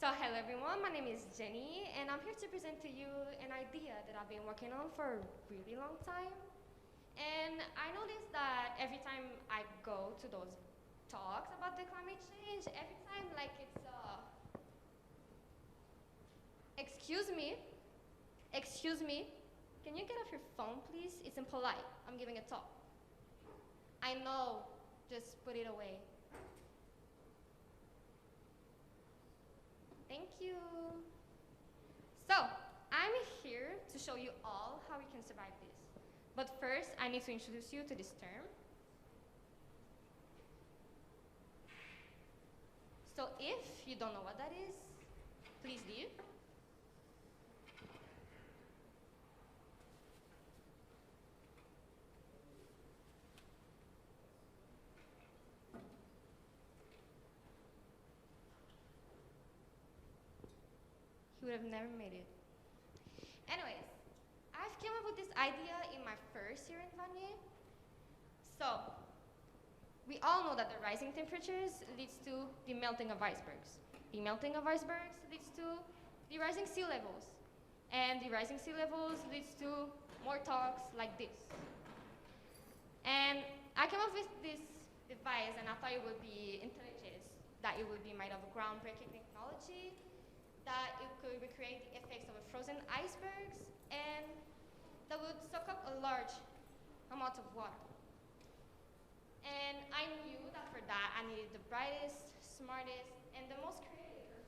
So hello everyone, my name is Jenny and I'm here to present to you an idea that I've been working on for a really long time. And I noticed that every time I go to those talks about the climate change, every time like it's excuse me, can you get off your phone please? It's impolite, I'm giving a talk. I know, just put it away. Thank you. So, I'm here to show you all how we can survive this. But first, I need to introduce you to this term. So if you don't know what that is, please leave. He would have never made it. Anyways, I've came up with this idea in my first year in Vanier. So, we all know that the rising temperatures leads to the melting of icebergs. The melting of icebergs leads to the rising sea levels. And the rising sea levels leads to more talks like this. And I came up with this device and I thought it would be intelligent, that it would be made of groundbreaking technology, that it could recreate the effects of a frozen icebergs, and that would soak up a large amount of water. And I knew that for that I needed the brightest, smartest, and the most creative.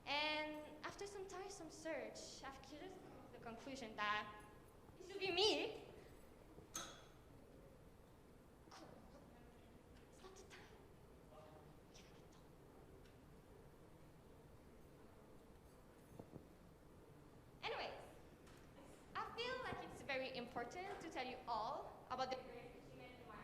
And after some tiresome search, I've just come to the conclusion that it should be me. Important to tell you all about the great achievement in my life.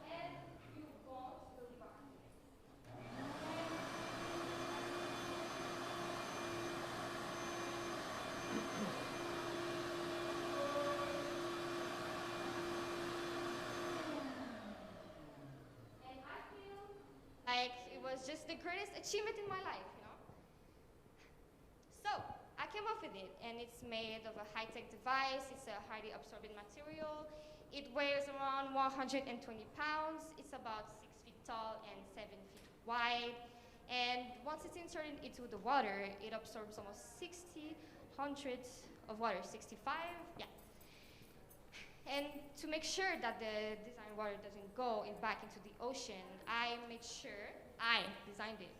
And you won't believe what happened. Like, it was just the greatest achievement in my life, you know? So, I came up with it, and it's made of a high-tech device. It's a highly absorbent material. It weighs around 120 pounds. It's about 6 feet tall and 7 feet wide. And once it's inserted into the water, it absorbs almost 60 hundredths of water, 65, yeah. And to make sure that the designed water doesn't go back into the ocean, I designed it,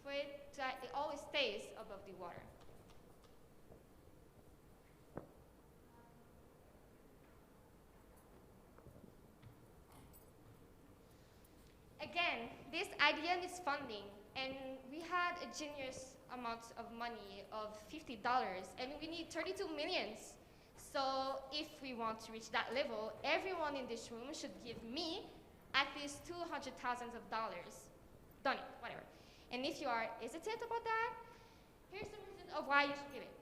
for it that it always stays above the water. Again, this idea needs funding, and we had a generous amount of money of $50, and we need 32 millions. So if we want to reach that level, everyone in this room should give me at least $200,000. Done it, whatever. And if you are hesitant about that, here's the reason of why you should give it.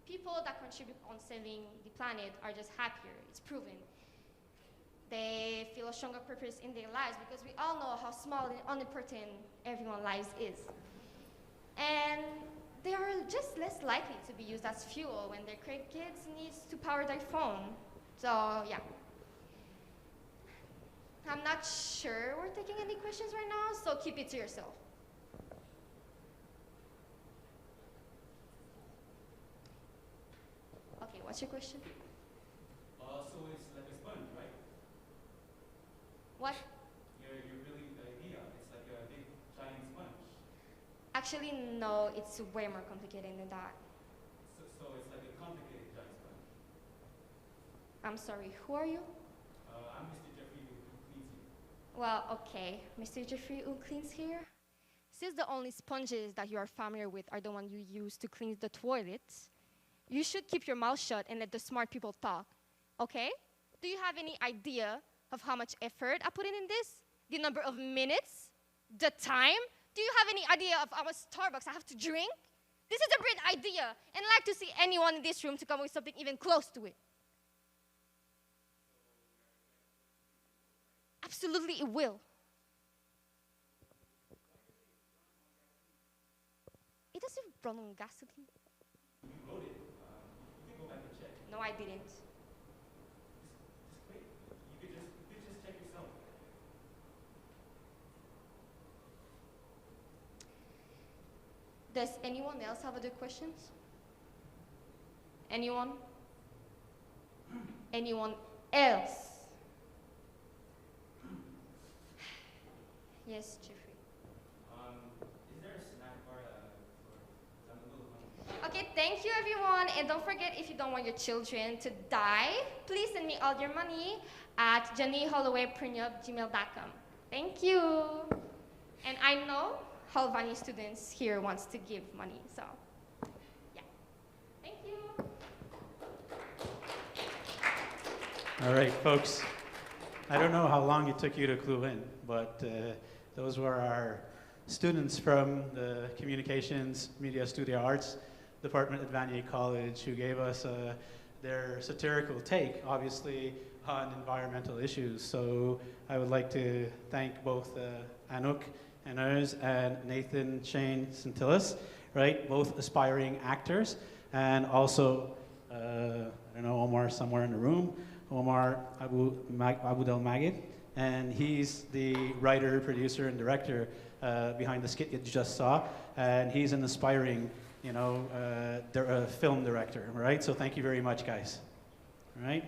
People that contribute on saving the planet are just happier, it's proven. They feel a stronger purpose in their lives because we all know how small and unimportant everyone's lives is. And they are just less likely to be used as fuel when their kids need to power their phone. So, yeah. I'm not sure we're taking any questions right now, so keep it to yourself. Okay, what's your question? So it's like a sponge, right? What? You're building the idea. It's like a big giant sponge. Actually, no, it's way more complicated than that. So it's like a complicated giant sponge. I'm sorry, who are you? I'm Mr. Jeffrey who cleans you. Well, okay, Mr. Jeffrey who cleans here. Since the only sponges that you are familiar with are the ones you use to clean the toilets, you should keep your mouth shut and let the smart people talk, okay? Do you have any idea of how much effort I put in this? The number of minutes? The time? Do you have any idea of how much Starbucks I have to drink? This is a great idea, and I'd like to see anyone in this room to come up with something even close to it. Absolutely, it will. It doesn't run on gasoline. You wrote it. You can go back and check. No, I didn't. Just wait. You could just check yourself. Does anyone else have other questions? Anyone? Anyone else? Yes, Jeffrey. Is there a snack bar for I'm a little hungry. Okay, thank you everyone, and don't forget, if you don't want your children to die, please send me all your money at jennyhollowayprenup@gmail.com. Thank you. And I know all Vanier students here wants to give money, so yeah. Thank you. All right, folks. I don't know how long it took you to clue in, but those were our students from the Communications, Media, Studio Arts department at Vanier College who gave us their satirical take, obviously, on environmental issues. So I would like to thank both Anouk Henners and Nathan Shane Santillas, right? Both aspiring actors, and also, I don't know, Omar somewhere in the room, Omar Abudel Magid, and he's the writer, producer, and director behind the skit you just saw, and he's an aspiring, film director, right? So thank you very much, guys. All right?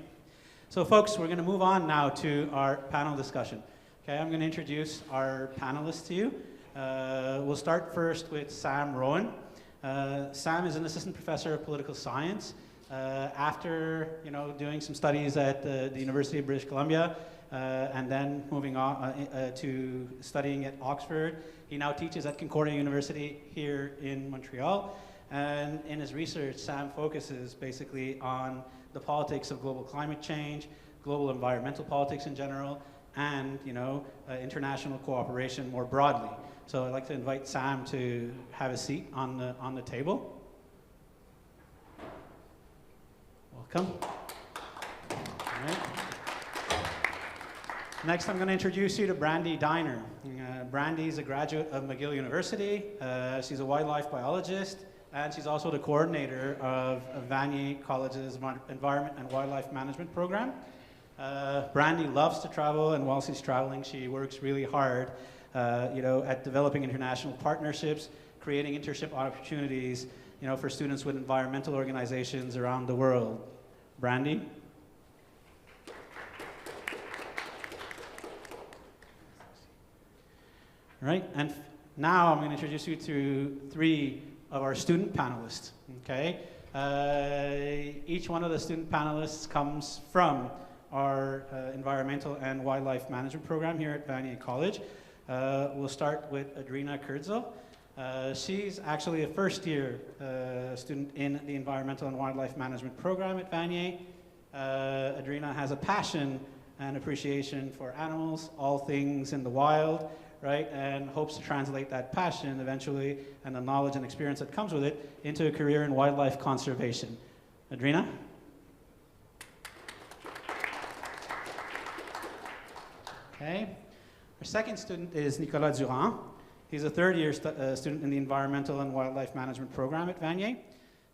So folks, we're gonna move on now to our panel discussion. Okay, I'm gonna introduce our panelists to you. We'll start first with Sam Rowan. Sam is an assistant professor of political science. After doing some studies at the University of British Columbia, and then moving on to studying at Oxford, he now teaches at Concordia University here in Montreal. And in his research, Sam focuses basically on the politics of global climate change, global environmental politics in general, and international cooperation more broadly. So I'd like to invite Sam to have a seat on the table. Welcome. All right. Next, I'm going to introduce you to Brandy Diner. Brandy is a graduate of McGill University. She's a wildlife biologist, and she's also the coordinator of Vanier College's Environment and Wildlife Management program. Brandy loves to travel, and while she's traveling, she works really hard, at developing international partnerships, creating internship opportunities, for students with environmental organizations around the world. Brandy? All right, and now I'm going to introduce you to three of our student panelists, okay? Each one of the student panelists comes from our Environmental and Wildlife Management program here at Vanier College. We'll start with Adrina Kurzel. She's actually a first-year student in the Environmental and Wildlife Management program at Vanier. Adrina has a passion and appreciation for animals, all things in the wild, right, and hopes to translate that passion eventually and the knowledge and experience that comes with it into a career in wildlife conservation. Adrina? Okay. Our second student is Nicola Johan. He's a third-year student in the Environmental and Wildlife Management program at Vanier.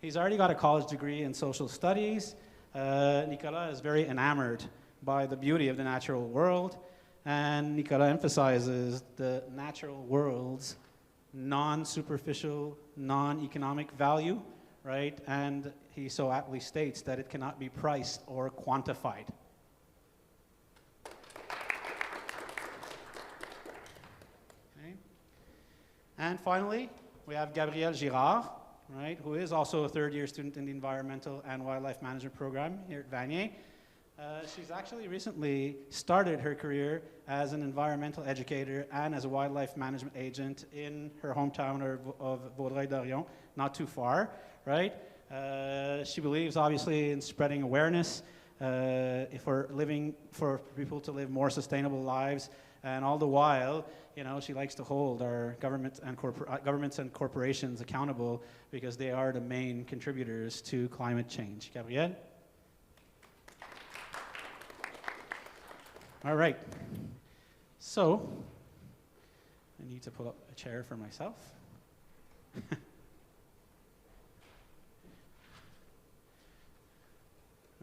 He's already got a college degree in social studies. Nicola is very enamored by the beauty of the natural world, and Nicola emphasizes the natural world's non-superficial, non-economic value, right? And he so aptly states that it cannot be priced or quantified. And finally, we have Gabriel Girard, right, who is also a third-year student in the Environmental and Wildlife Management program here at Vanier. She's actually recently started her career as an environmental educator and as a wildlife management agent in her hometown of Vaudreuil-Dorion, not too far, right? She believes, obviously, in spreading awareness if we're living for people to live more sustainable lives, and all the while, you know, she likes to hold our governments and corporations accountable because they are the main contributors to climate change. Gabriel? All right. So, I need to pull up a chair for myself.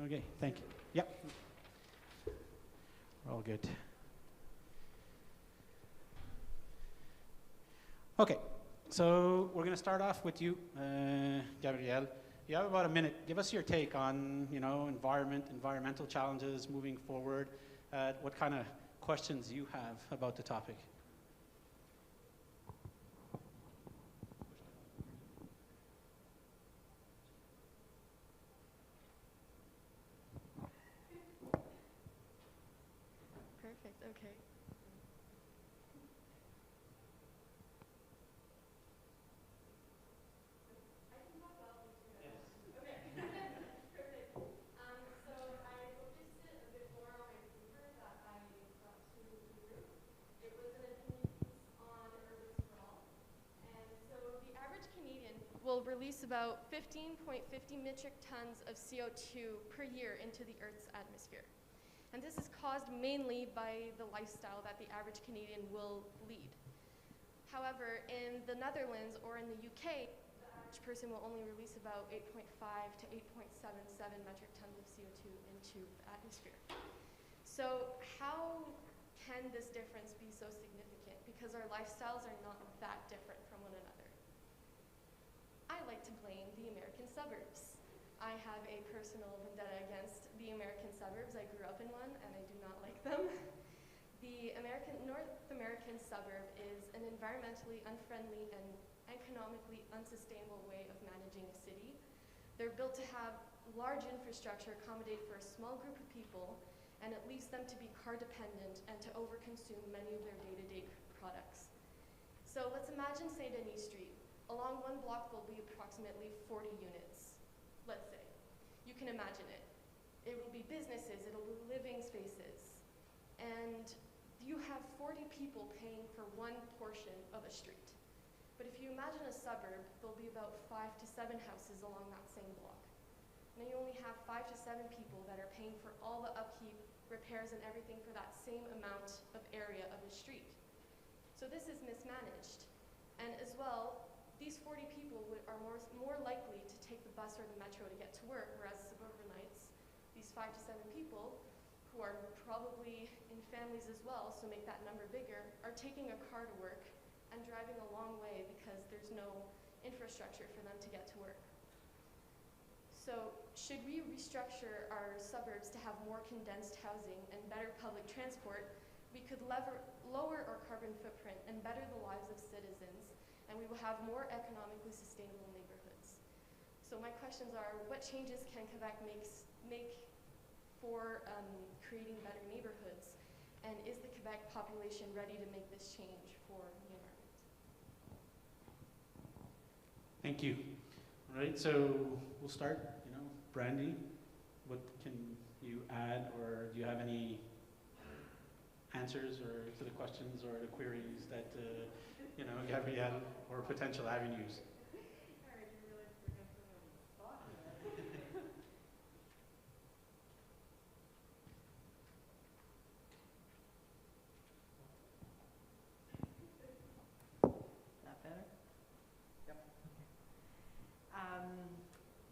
Okay, thank you. Yep. We're all good. Okay, so we're going to start off with you, Gabriel. You have about a minute. Give us your take on, you know, environmental challenges moving forward. What kind of questions you have about the topic? Perfect, okay. Will release about 15.50 metric tons of CO2 per year into the Earth's atmosphere. And this is caused mainly by the lifestyle that the average Canadian will lead. However, in the Netherlands or in the UK, the average person will only release about 8.5 to 8.77 metric tons of CO2 into the atmosphere. So how can this difference be so significant? Because our lifestyles are not that different from one another. I like to blame the American suburbs. I have a personal vendetta against the American suburbs. I grew up in one and I do not like them. The North American suburb is an environmentally unfriendly and economically unsustainable way of managing a city. They're built to have large infrastructure accommodate for a small group of people, and it leaves them to be car dependent and to overconsume many of their day-to-day products. So let's imagine St. Denis Street. Along one block there'll be approximately 40 units, let's say. You can imagine it. It will be businesses, it'll be living spaces. And you have 40 people paying for one portion of a street. But if you imagine a suburb, there'll be about 5 to 7 houses along that same block. Now you only have 5 to 7 people that are paying for all the upkeep, repairs, and everything for that same amount of area of a street. So this is mismanaged. And as well, these 40 people are more likely to take the bus or the metro to get to work, whereas suburbanites, these 5 to 7 people, who are probably in families as well, so make that number bigger, are taking a car to work and driving a long way because there's no infrastructure for them to get to work. So should we restructure our suburbs to have more condensed housing and better public transport, we could lower our carbon footprint and better the lives of citizens, and we will have more economically sustainable neighborhoods. So my questions are, what changes can Quebec make for creating better neighborhoods? And is the Quebec population ready to make this change for the environment? Thank you. All right, so we'll start, Brandy, what can you add, or do you have any answers or to the questions or the queries that, Gabriel, or potential avenues?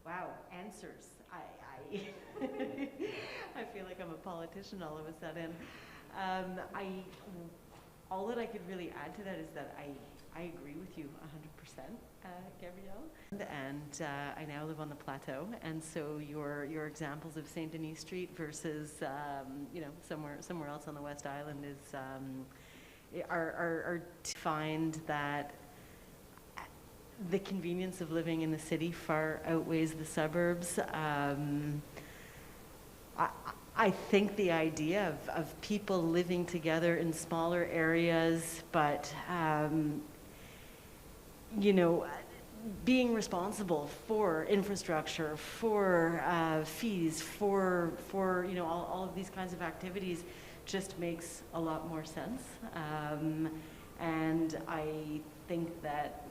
Wow, answers. I feel like I'm a politician all of a sudden. All that I could really add to that is that I agree with you 100%, Gabrielle. And I now live on the plateau, and so your examples of St. Denis Street versus somewhere else on the West Island are to find that the convenience of living in the city far outweighs the suburbs. I think the idea of people living together in smaller areas, but being responsible for infrastructure, for fees, for all of these kinds of activities just makes a lot more sense. And I think that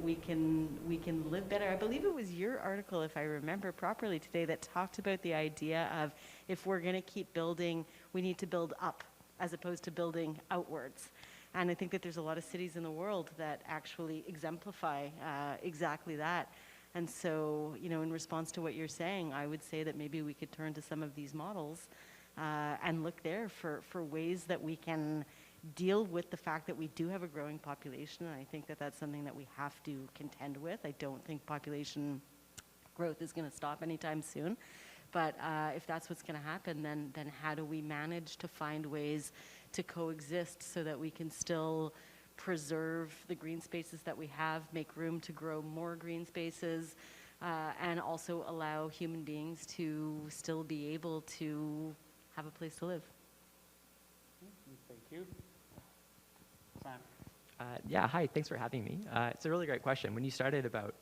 we can live better. I believe it was your article, if I remember properly today, that talked about the idea of if we're going to keep building, we need to build up as opposed to building outwards. And I think that there's a lot of cities in the world that actually exemplify exactly that. And so, in response to what you're saying, I would say that maybe we could turn to some of these models and look there for ways that we can deal with the fact that we do have a growing population. And I think that that's something that we have to contend with. I don't think population growth is going to stop anytime soon. But if that's what's going to happen, then how do we manage to find ways to coexist so that we can still preserve the green spaces that we have, make room to grow more green spaces, and also allow human beings to still be able to have a place to live? Thank you. Sam. Yeah, hi, thanks for having me. It's a really great question. When you started about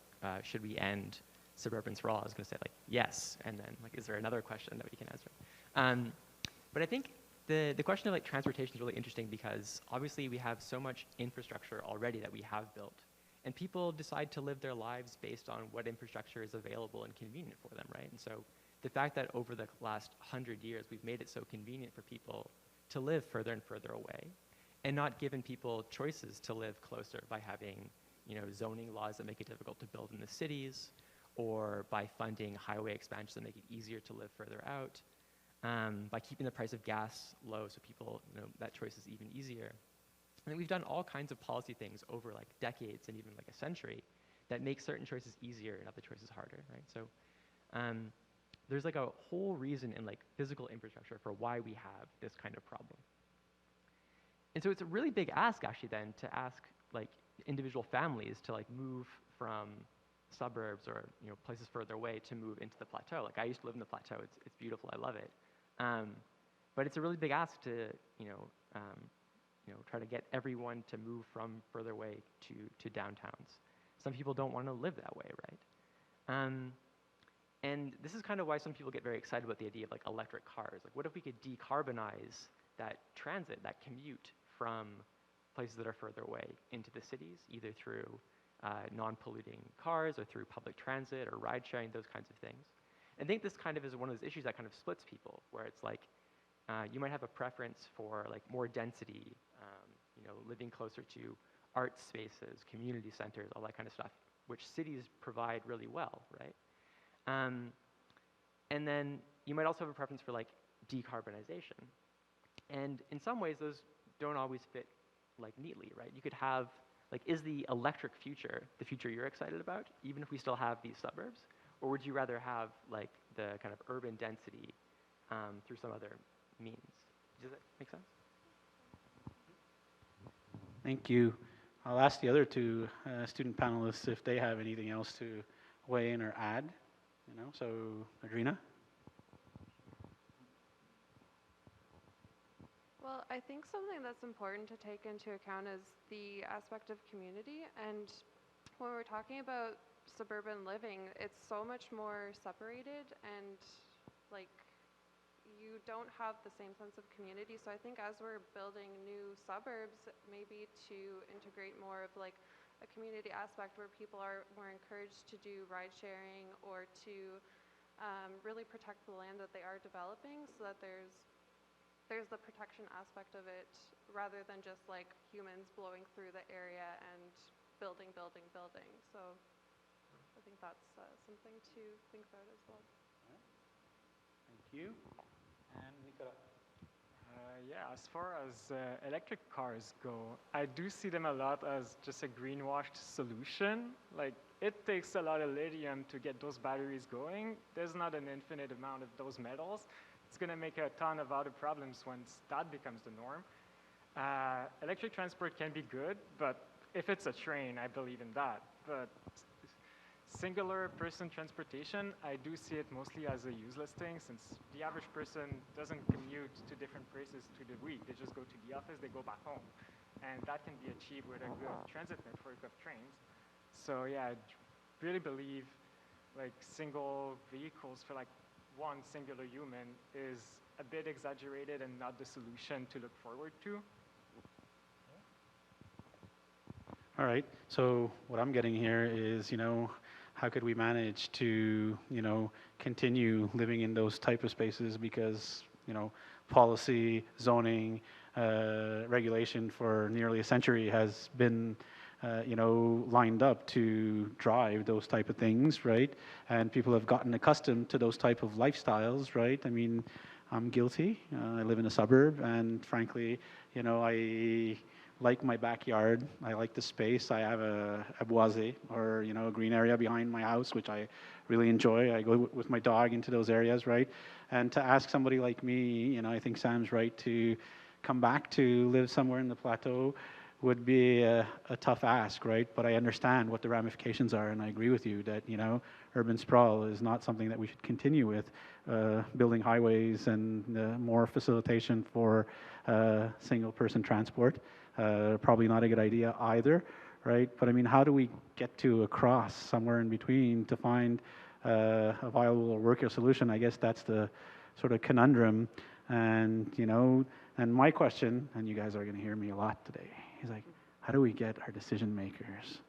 should we end suburban sprawl, I was going to say yes, and then is there another question that we can answer? But I think the question of transportation is really interesting because obviously we have so much infrastructure already that we have built, and people decide to live their lives based on what infrastructure is available and convenient for them, right? And so the fact that over the last 100 years we've made it so convenient for people to live further and further away, and not given people choices to live closer by having zoning laws that make it difficult to build in the cities, or by funding highway expansions that make it easier to live further out, by keeping the price of gas low so people, that choice is even easier. And we've done all kinds of policy things over decades and even a century that make certain choices easier and other choices harder, right? So there's a whole reason in physical infrastructure for why we have this kind of problem. And so it's a really big ask actually then to ask individual families to move from suburbs or places further away to move into the plateau. I used to live in the plateau. It's beautiful. I love it. But it's a really big ask to try to get everyone to move from further away to downtowns. Some people don't want to live that way, right? And this is kind of why some people get very excited about the idea of electric cars. What if we could decarbonize that transit, that commute from places that are further away into the cities, either through non-polluting cars or through public transit or ride sharing, those kinds of things. I think this kind of is one of those issues that kind of splits people, where it's you might have a preference for more density, living closer to art spaces, community centers, all that kind of stuff, which cities provide really well, right? And then you might also have a preference for decarbonization. And in some ways, those don't always fit neatly, right? You could have is the electric future the future you're excited about, even if we still have these suburbs? Or would you rather have the kind of urban density through some other means? Does that make sense? Thank you. I'll ask the other two student panelists if they have anything else to weigh in or add. So Adrina? Well, I think something that's important to take into account is the aspect of community. And when we're talking about suburban living, it's so much more separated, and you don't have the same sense of community. So I think as we're building new suburbs, maybe to integrate more of a community aspect where people are more encouraged to do ride sharing, or to really protect the land that they are developing, so that there's the protection aspect of it, rather than just humans blowing through the area and building. So I think that's something to think about as well. Thank you. And Nicola? Yeah, as far as electric cars go, I do see them a lot as just a greenwashed solution. It takes a lot of lithium to get those batteries going. There's not an infinite amount of those metals. It's going to make a ton of other problems once that becomes the norm. Electric transport can be good, but if it's a train, I believe in that. But singular person transportation, I do see it mostly as a useless thing, since the average person doesn't commute to different places through the week. They just go to the office, they go back home. And that can be achieved with a good transit network of trains. So yeah, I really believe like single vehicles for like one singular human is a bit exaggerated and not the solution to look forward to. All right. So what I'm getting here is, how could we manage to, continue living in those type of spaces because, policy, zoning, regulation for nearly a century has been, lined up to drive those type of things, right? And people have gotten accustomed to those type of lifestyles, right? I mean, I'm guilty. I live in a suburb, and frankly, I like my backyard. I like the space. I have a boisé, or a green area behind my house, which I really enjoy. I go with my dog into those areas, right? And to ask somebody like me, I think Sam's right, to come back to live somewhere in the plateau would be a tough ask, right? But I understand what the ramifications are, and I agree with you that urban sprawl is not something that we should continue with. Building highways and more facilitation for single-person transport. Probably not a good idea either, right? But I mean, how do we get to a cross somewhere in between to find a viable or workable solution? I guess that's the sort of conundrum. And, and my question, and you guys are going to hear me a lot today, is like, how do we get our decision makers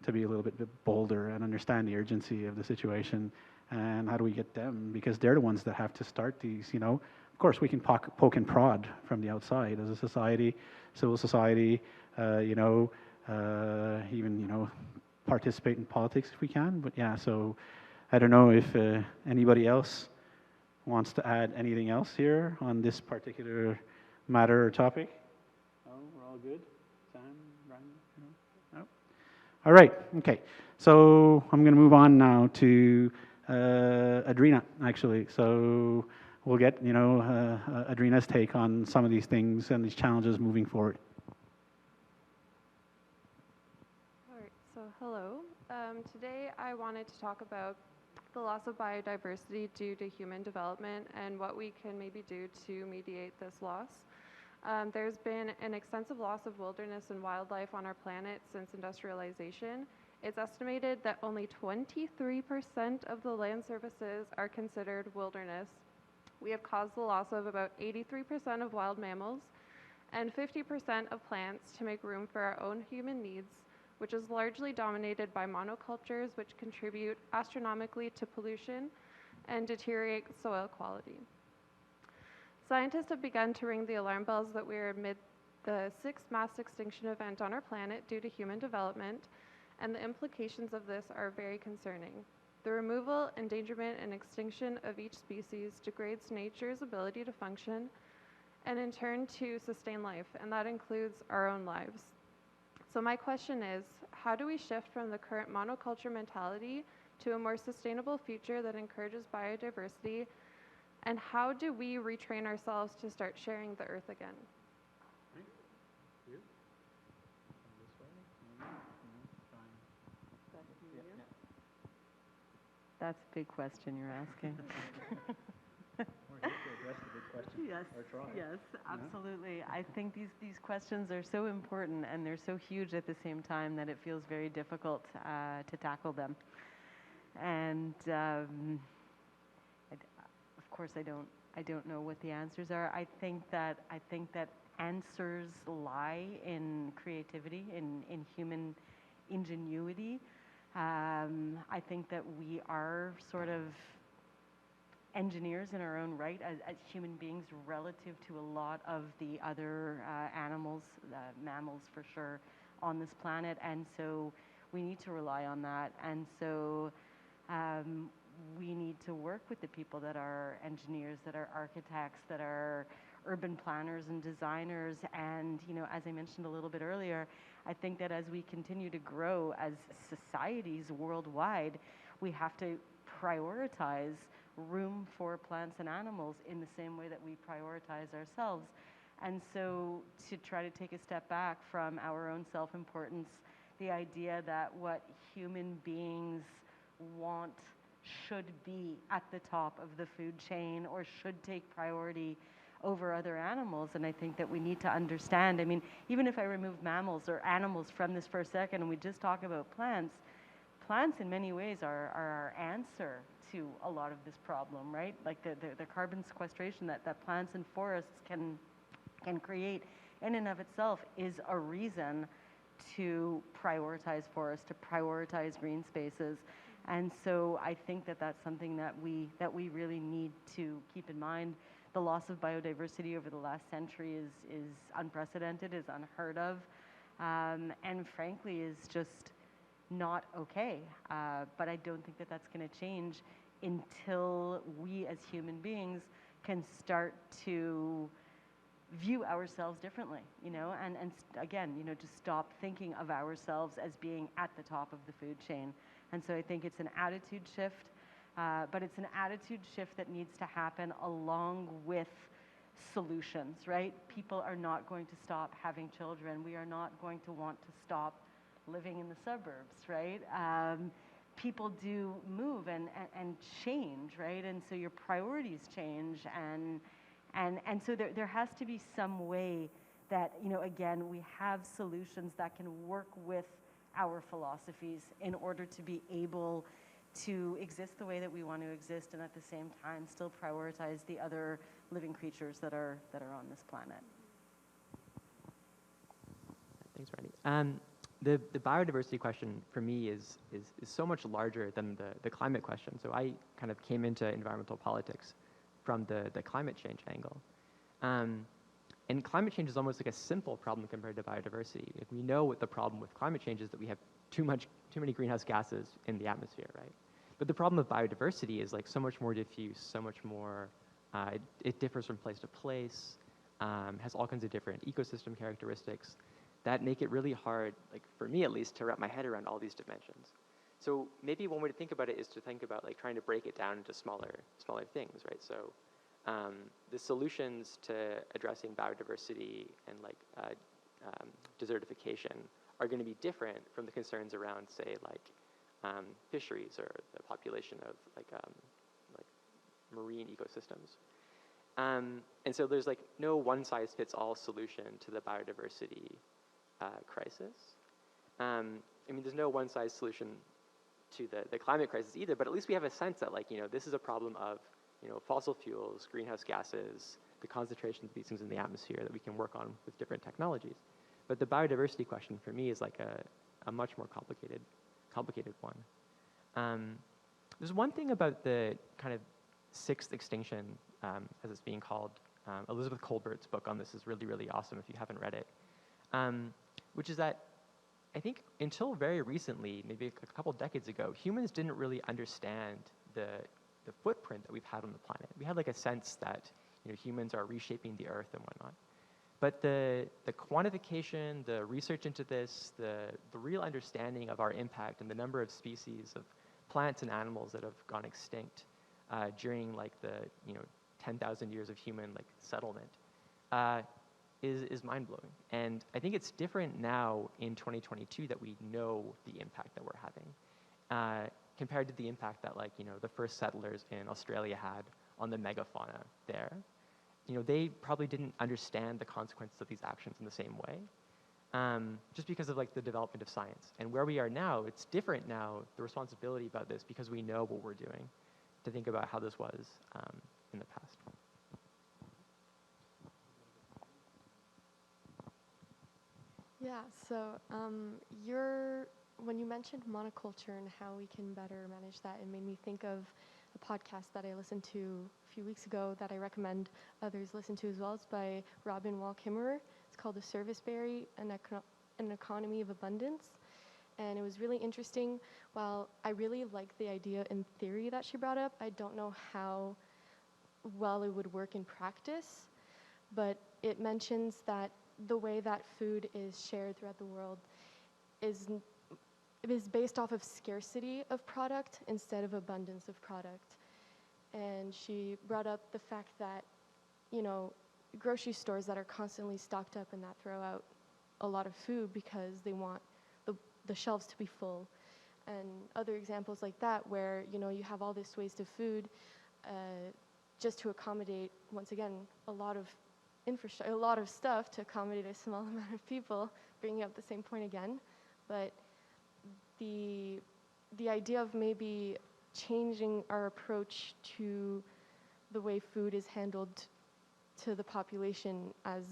to be a little bit bolder and understand the urgency of the situation? And how do we get them? Because they're the ones that have to start these, Of course, we can poke and prod from the outside as a society, civil society, even, participate in politics if we can. But yeah, so I don't know if anybody else wants to add anything else here on this particular matter or topic. Oh, we're all good? Sam, Brian? No? All right, okay. So I'm going to move on now to Adrina, actually. So we'll get, Adrina's take on some of these things and these challenges moving forward. All right, so hello. Today I wanted to talk about the loss of biodiversity due to human development and what we can maybe do to mediate this loss. There's been an extensive loss of wilderness and wildlife on our planet since industrialization. It's estimated that only 23% of the land surfaces are considered wilderness. We have caused the loss of about 83% of wild mammals and 50% of plants to make room for our own human needs, which is largely dominated by monocultures, which contribute astronomically to pollution and deteriorate soil quality. Scientists have begun to ring the alarm bells that we are amid the 6th mass extinction event on our planet due to human development, and the implications of this are very concerning. The removal, endangerment, and extinction of each species degrades nature's ability to function and in turn to sustain life, and that includes our own lives. So my question is, how do we shift from the current monoculture mentality to a more sustainable future that encourages biodiversity, and how do we retrain ourselves to start sharing the earth again? That's a big question you're asking. Yes, absolutely. I think these questions are so important and they're so huge at the same time that it feels very difficult to tackle them. And of course, I don't know what the answers are. I think that answers lie in creativity, in human ingenuity. I think that we are sort of engineers in our own right as human beings relative to a lot of the other animals, mammals for sure, on this planet. And so we need to rely on that. And so we need to work with the people that are engineers, that are architects, that are urban planners and designers. And, as I mentioned a little bit earlier, I think that as we continue to grow as societies worldwide, we have to prioritize room for plants and animals in the same way that we prioritize ourselves. And so to try to take a step back from our own self-importance, the idea that what human beings want should be at the top of the food chain or should take priority over other animals. And I think that we need to understand, I mean, even if I remove mammals or animals from this for a second and we just talk about plants, plants in many ways are our answer to a lot of this problem, right? Like the carbon sequestration that plants and forests can create in and of itself is a reason to prioritize forests, to prioritize green spaces. And so I think that that's something that we really need to keep in mind. The loss of biodiversity over the last century is unprecedented, is unheard of, and frankly is just not okay. But I don't think that that's going to change until we as human beings can start to view ourselves differently, you know, and again, you know, just stop thinking of ourselves as being at the top of the food chain. And so I think it's an attitude shift, but it's an attitude shift that needs to happen along with solutions, right? People are not going to stop having children. We are not going to want to stop living in the suburbs, right? People do move and change, right? And so your priorities change, and so there has to be some way that, you know, again, we have solutions that can work with our philosophies in order to be able to exist the way that we want to exist, and at the same time still prioritize the other living creatures that are on this planet. Thanks, Randy. The biodiversity question for me is so much larger than the climate question. So I kind of came into environmental politics from the climate change angle. And climate change is almost like a simple problem compared to biodiversity. Like, we know what the problem with climate change is, that we have too many greenhouse gases in the atmosphere, right? But the problem of biodiversity is like so much more diffuse, so much more, it differs from place to place, has all kinds of different ecosystem characteristics that make it really hard, like for me at least, to wrap my head around all these dimensions. So maybe one way to think about it is to think about like trying to break it down into smaller things, right? So the solutions to addressing biodiversity and like desertification are going to be different from the concerns around, say, like fisheries or the population of like marine ecosystems. And so there's like no one-size-fits-all solution to the biodiversity crisis. I mean, there's no one-size solution to the climate crisis either, but at least we have a sense that, like, you know, this is a problem of, you know, fossil fuels, greenhouse gases, the concentration of these things in the atmosphere that we can work on with different technologies. But the biodiversity question for me is like a much more complicated one. There's one thing about the kind of sixth extinction, as it's being called. Elizabeth Kolbert's book on this is really, really awesome if you haven't read it, which is that I think until very recently, maybe a couple decades ago, humans didn't really understand the footprint that we've had on the planet. We had like a sense that, you know, humans are reshaping the earth and whatnot. But the quantification, the research into this, the real understanding of our impact and the number of species of plants and animals that have gone extinct during like the, you know, 10,000 years of human like settlement is mind-blowing. And I think it's different now in 2022 that we know the impact that we're having compared to the impact that, like, you know, the first settlers in Australia had on the megafauna there. You know, they probably didn't understand the consequences of these actions in the same way, just because of like the development of science. And where we are now, it's different now, the responsibility about this, because we know what we're doing, to think about how this was in the past. Yeah, so when you mentioned monoculture and how we can better manage that, it made me think of a podcast that I listened to a few weeks ago that I recommend others listen to as well. It's by Robin Wall Kimmerer. It's called The Serviceberry, an Economy of Abundance. And it was really interesting. While I really like the idea in theory that she brought up, I don't know how well it would work in practice. But it mentions that the way that food is shared throughout the world is based off of scarcity of product instead of abundance of product. And she brought up the fact that, you know, grocery stores that are constantly stocked up and that throw out a lot of food because they want the shelves to be full. And other examples like that where, you know, you have all this waste of food, just to accommodate, once again, a lot of infrastructure, a lot of stuff to accommodate a small amount of people, bringing up the same point again. But the idea of maybe changing our approach to the way food is handled to the population as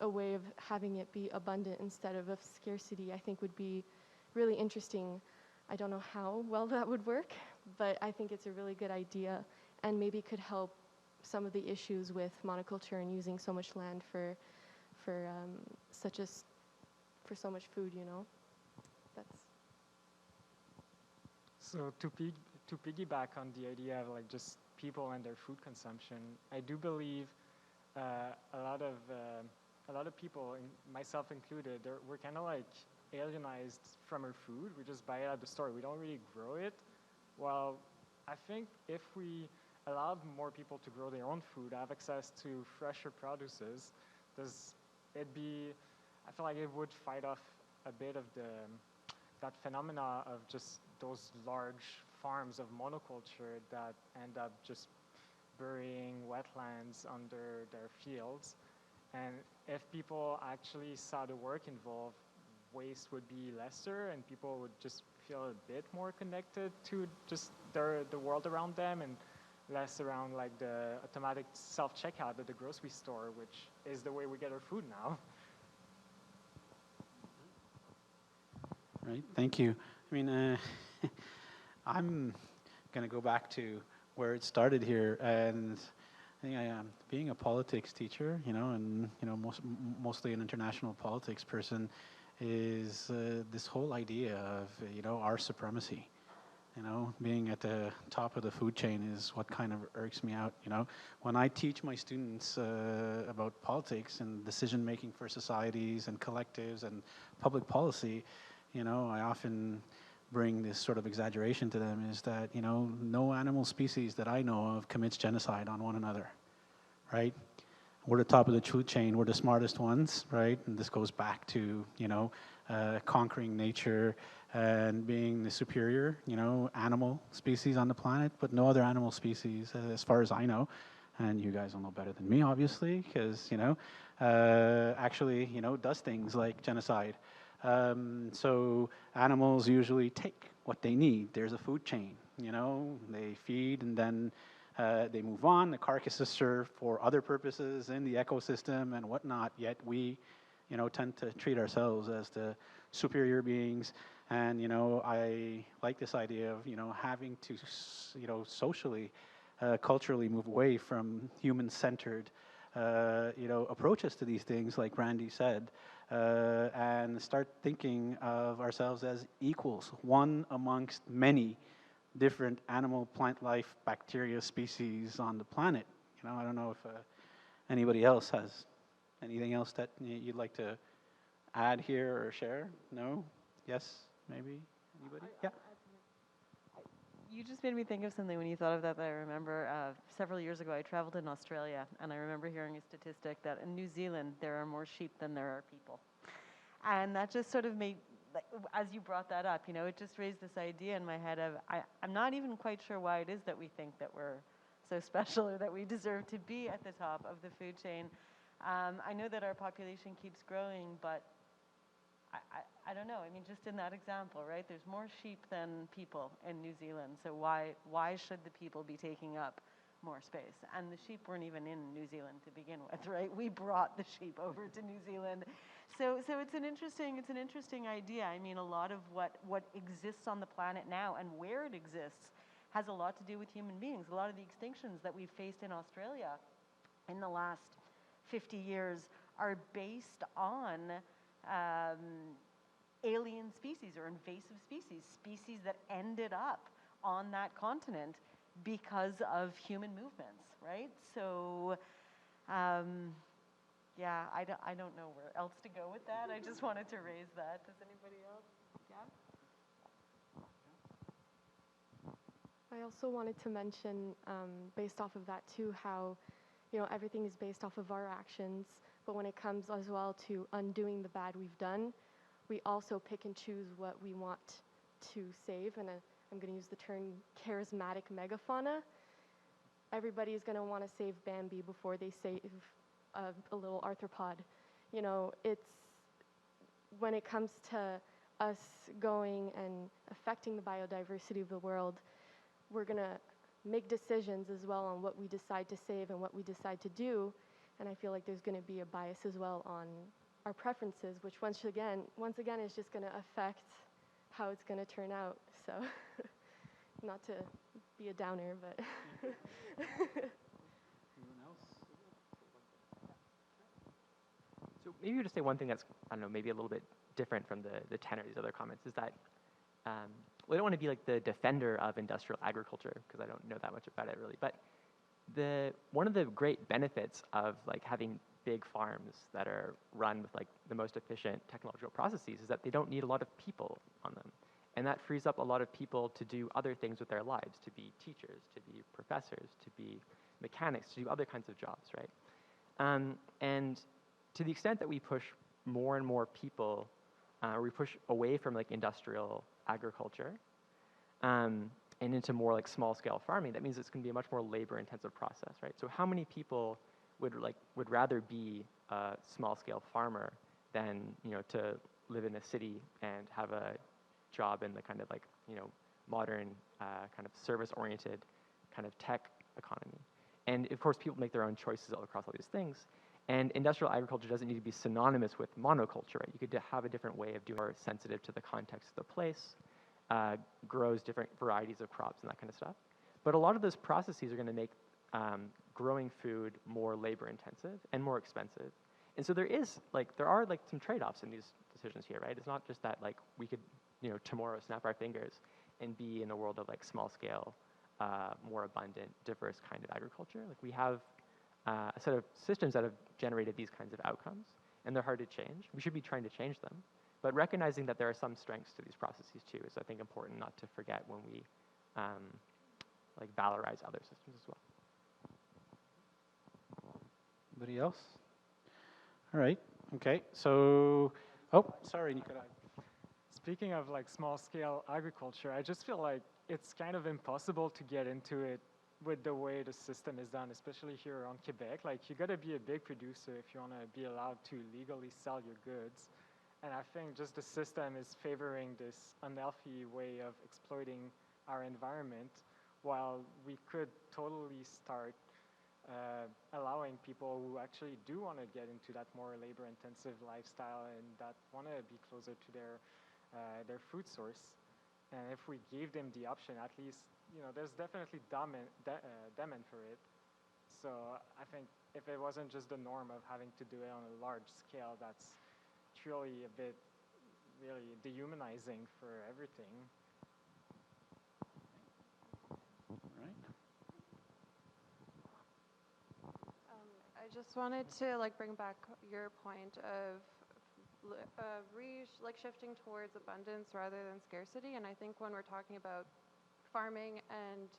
a way of having it be abundant instead of scarcity, I think would be really interesting. I don't know how well that would work, but I think it's a really good idea and maybe could help some of the issues with monoculture and using so much land for so much food, you know. That's So to piggyback on the idea of like just people and their food consumption, I do believe a lot of people, myself included, we're kind of like alienized from our food. We just buy it at the store. We don't really grow it. Well, I think if we allowed more people to grow their own food, have access to fresher produces, I feel like it would fight off a bit of that phenomena of just those large farms of monoculture that end up just burying wetlands under their fields. And if people actually saw the work involved, waste would be lesser and people would just feel a bit more connected to just the world around them and less around like the automatic self-checkout at the grocery store, which is the way we get our food now. Right, thank you. I mean, I'm going to go back to where it started here, and I think I am being a politics teacher, you know, and you know, mostly an international politics person, is this whole idea of you know our supremacy. You know, being at the top of the food chain is what kind of irks me out. You know, when I teach my students about politics and decision making for societies and collectives and public policy, you know, I often bring this sort of exaggeration to them, is that, you know, no animal species that I know of commits genocide on one another, right? We're the top of the food chain, we're the smartest ones, right? And this goes back to, you know, conquering nature and being the superior, you know, animal species on the planet, but no other animal species, as far as I know, and you guys will know better than me, obviously, because, you know, actually, you know, does things like genocide. So animals usually take what they need. There's a food chain, you know, they feed and then they move on. The carcasses serve for other purposes in the ecosystem and whatnot, yet we, you know, tend to treat ourselves as the superior beings. And, you know, I like this idea of, you know, having to, you know, socially, culturally move away from human-centered, you know, approaches to these things, like Randy said, and start thinking of ourselves as equals, one amongst many different animal, plant life, bacteria species on the planet. You know, I don't know if anybody else has anything else that you'd like to add here or share? No? Yes? Maybe? Anybody? Yeah. You just made me think of something when you thought of that. I remember several years ago I traveled in Australia, and I remember hearing a statistic that in New Zealand there are more sheep than there are people. And that just sort of made, like, as you brought that up, you know, it just raised this idea in my head of, I'm not even quite sure why it is that we think that we're so special or that we deserve to be at the top of the food chain. I know that our population keeps growing, but I don't know. I mean, just in that example, right? There's more sheep than people in New Zealand. So why should the people be taking up more space? And the sheep weren't even in New Zealand to begin with, right? We brought the sheep over to New Zealand. So it's an interesting idea. I mean, a lot of what exists on the planet now and where it exists has a lot to do with human beings. A lot of the extinctions that we've faced in Australia in the last 50 years are based on alien species or invasive species that ended up on that continent because of human movements, right? So, yeah, I don't know where else to go with that. I just wanted to raise that. Does anybody else? Yeah? I also wanted to mention, based off of that too, how, you know, everything is based off of our actions, but when it comes as well to undoing the bad we've done, we also pick and choose what we want to save, and I'm going to use the term charismatic megafauna. everybody's going to want to save Bambi before they save a little arthropod. You know, it's when it comes to us going and affecting the biodiversity of the world, we're going to make decisions as well on what we decide to save and what we decide to do. And I feel like there's going to be a bias as well on our preferences, which once again is just going to affect how it's going to turn out. So, not to be a downer, but. Anyone else? So maybe just say one thing that's, I don't know, maybe a little bit different from the tenor of these other comments is that we don't want to be like the defender of industrial agriculture, because I don't know that much about it really, but one of the great benefits of like having big farms that are run with like the most efficient technological processes is that they don't need a lot of people on them. And that frees up a lot of people to do other things with their lives, to be teachers, to be professors, to be mechanics, to do other kinds of jobs, right? And to the extent that we push more and more people, or we push away from like industrial agriculture and into more like small-scale farming, that means it's going to be a much more labor-intensive process, right? So how many people would rather be a small-scale farmer than, you know, to live in a city and have a job in the kind of like, you know, modern kind of service-oriented kind of tech economy? And of course, people make their own choices all across all these things. And industrial agriculture doesn't need to be synonymous with monoculture, right? You could have a different way of doing it, more sensitive to the context of the place, grows different varieties of crops and that kind of stuff. But a lot of those processes are going to make growing food more labor intensive and more expensive. And so there are like some trade-offs in these decisions here, right? It's not just that like we could, you know, tomorrow snap our fingers and be in a world of like small scale, more abundant, diverse kind of agriculture. Like we have a set of systems that have generated these kinds of outcomes, and they're hard to change. We should be trying to change them, but recognizing that there are some strengths to these processes too is, I think, important not to forget when we like valorize other systems as well. Anybody else? All right. Okay. So, oh, sorry, Nicola. Speaking of like small-scale agriculture, I just feel like it's kind of impossible to get into it with the way the system is done, especially here on Quebec. Like, you gotta be a big producer if you wanna be allowed to legally sell your goods. And I think just the system is favoring this unhealthy way of exploiting our environment, while we could totally start allowing people who actually do want to get into that more labor-intensive lifestyle and that want to be closer to their food source. And if we gave them the option, at least, you know, there's definitely demand for it. So I think if it wasn't just the norm of having to do it on a large scale, that's truly a bit really dehumanizing for everything. I just wanted to like bring back your point of shifting towards abundance rather than scarcity. And I think when we're talking about farming and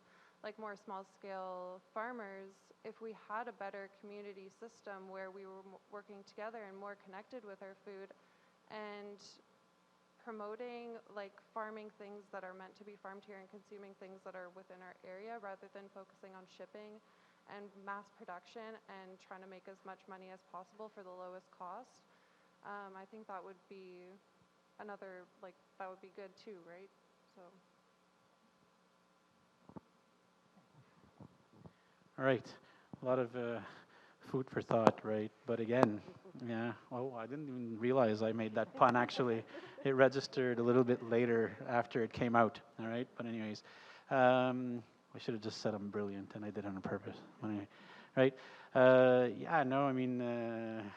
like more small scale farmers, if we had a better community system where we were working together and more connected with our food and promoting like farming things that are meant to be farmed here and consuming things that are within our area rather than focusing on shipping and mass production and trying to make as much money as possible for the lowest cost, I think that would be another, like, that would be good too, right? So. All right, a lot of food for thought, right? But again, yeah, oh, I didn't even realize I made that pun, actually. It registered a little bit later after it came out, all right? But anyways, I should have just said I'm brilliant, and I did it on purpose. Anyway, right? Yeah, no, I mean,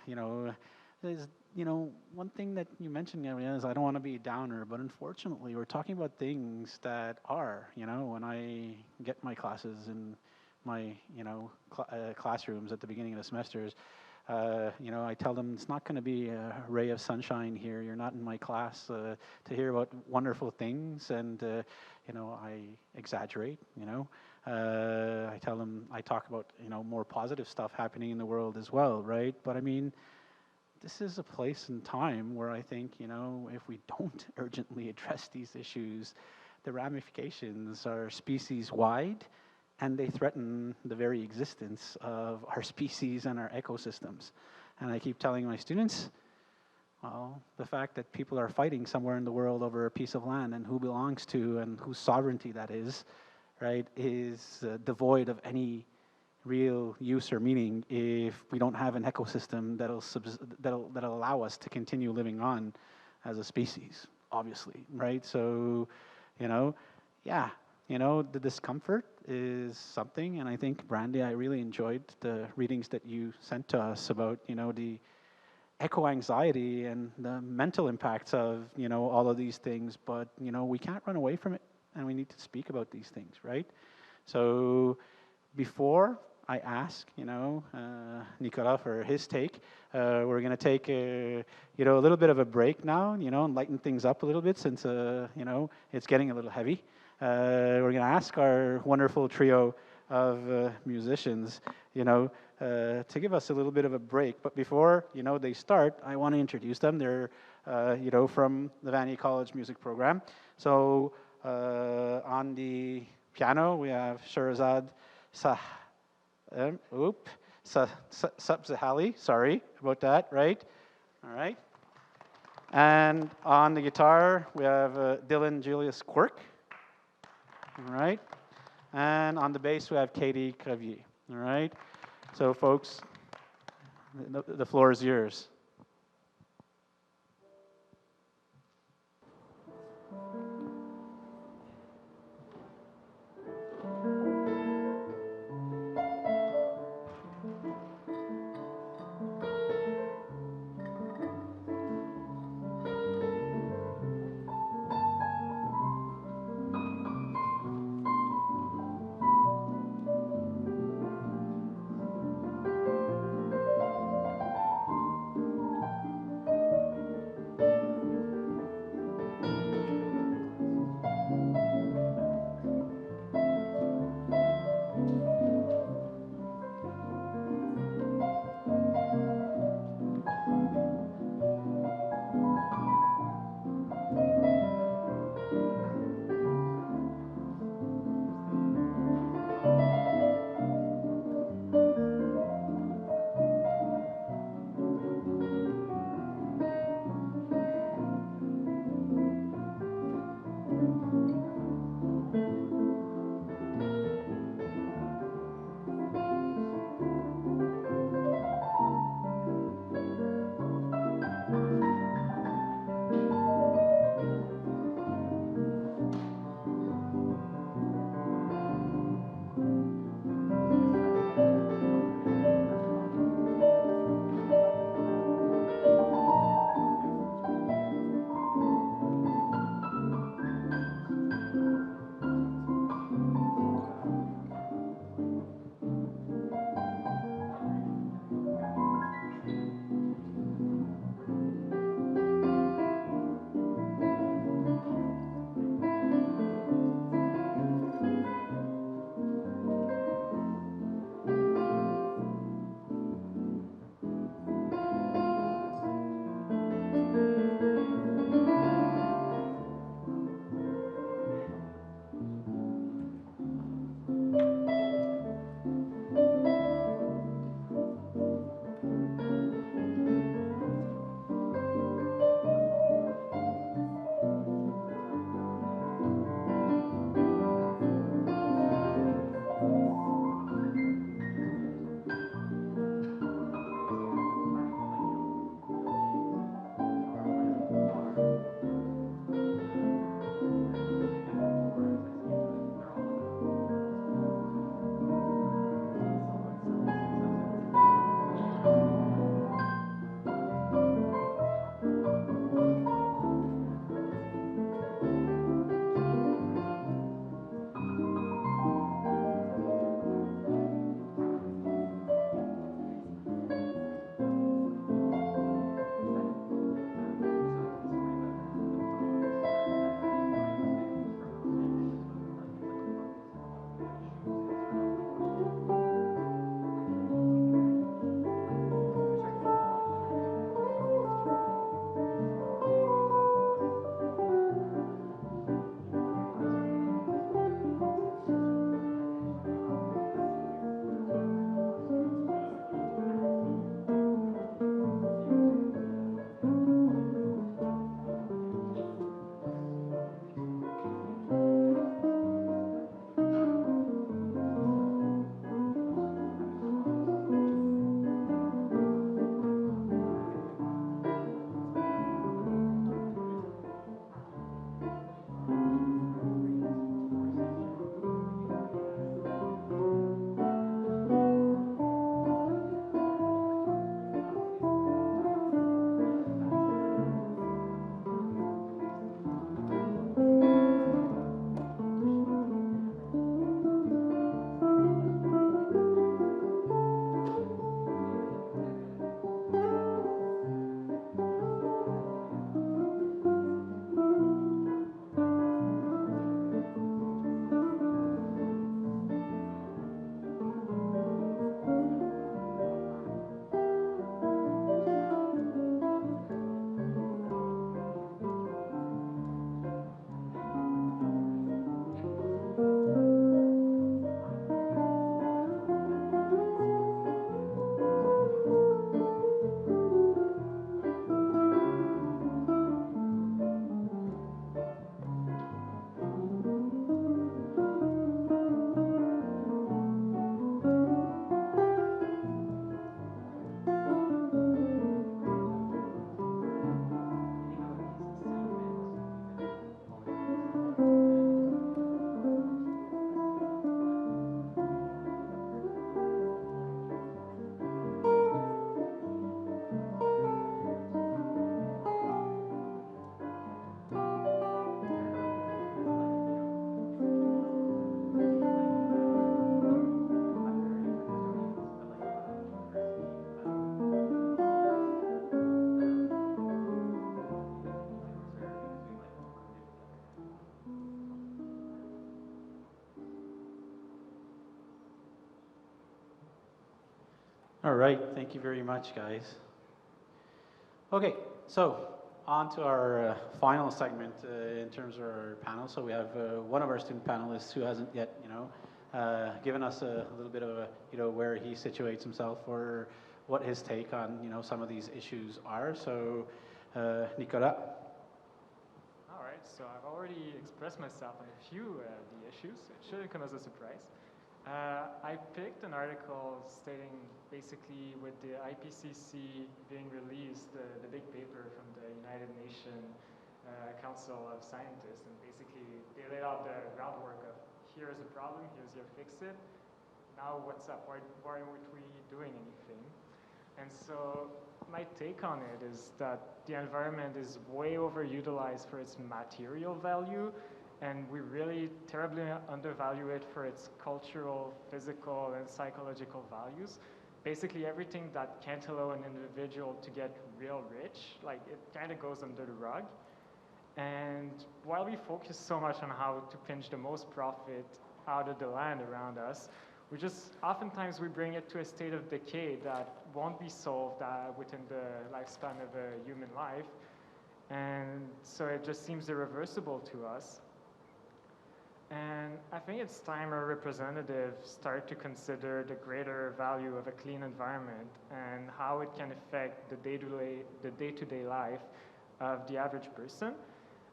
you know, there's, you know, one thing that you mentioned, Gabriel, is I don't want to be a downer, but unfortunately, we're talking about things that are, you know, when I get my classes in my, you know, classrooms at the beginning of the semesters, you know, I tell them it's not going to be a ray of sunshine here. You're not in my class to hear about wonderful things, and you know, I exaggerate. You know, I tell them I talk about, you know, more positive stuff happening in the world as well, right? But I mean, this is a place and time where I think, you know, if we don't urgently address these issues, the ramifications are species-wide and they threaten the very existence of our species and our ecosystems. And I keep telling my students, well, the fact that people are fighting somewhere in the world over a piece of land and who belongs to and whose sovereignty that is, right, is devoid of any real use or meaning if we don't have an ecosystem that'll allow us to continue living on as a species, obviously, right? So, yeah, the discomfort is something, and I think, Brandy, I really enjoyed the readings that you sent to us about, the eco-anxiety and the mental impacts of, all of these things, but, we can't run away from it, and we need to speak about these things, right? So before I ask, Nicola for his take, we're going to take a little bit of a break now, and lighten things up a little bit since, it's getting a little heavy. We're going to ask our wonderful trio of musicians, to give us a little bit of a break. But before, they start, I want to introduce them. They're, from the Vanier College music program. So on the piano, we have Sherazad Sabzahali. Sorry about that, right? All right. And on the guitar, we have Dylan Julius Quirk. All right. And on the bass, we have Katie Crevier. All right. So, folks, the floor is yours. All right, thank you very much, guys. Okay, so on to our final segment in terms of our panel. So we have one of our student panelists who hasn't yet, given us a little bit of a, where he situates himself or what his take on, some of these issues are. So, Nicola. All right, so I've already expressed myself on a few of the issues. It shouldn't come as a surprise. I picked an article stating basically with the IPCC being released, the big paper from the United Nations Council of Scientists, and basically they laid out the groundwork of here's a problem, here's your fix it. Now what's up? Why aren't we doing anything? And so my take on it is that the environment is way overutilized for its material value, and we really terribly undervalue it for its cultural, physical, and psychological values. Basically everything that can't allow an individual to get real rich, like it kind of goes under the rug. And while we focus so much on how to pinch the most profit out of the land around us, oftentimes we bring it to a state of decay that won't be solved within the lifespan of a human life. And so it just seems irreversible to us. And I think it's time our representatives start to consider the greater value of a clean environment and how it can affect the day-to-day life of the average person.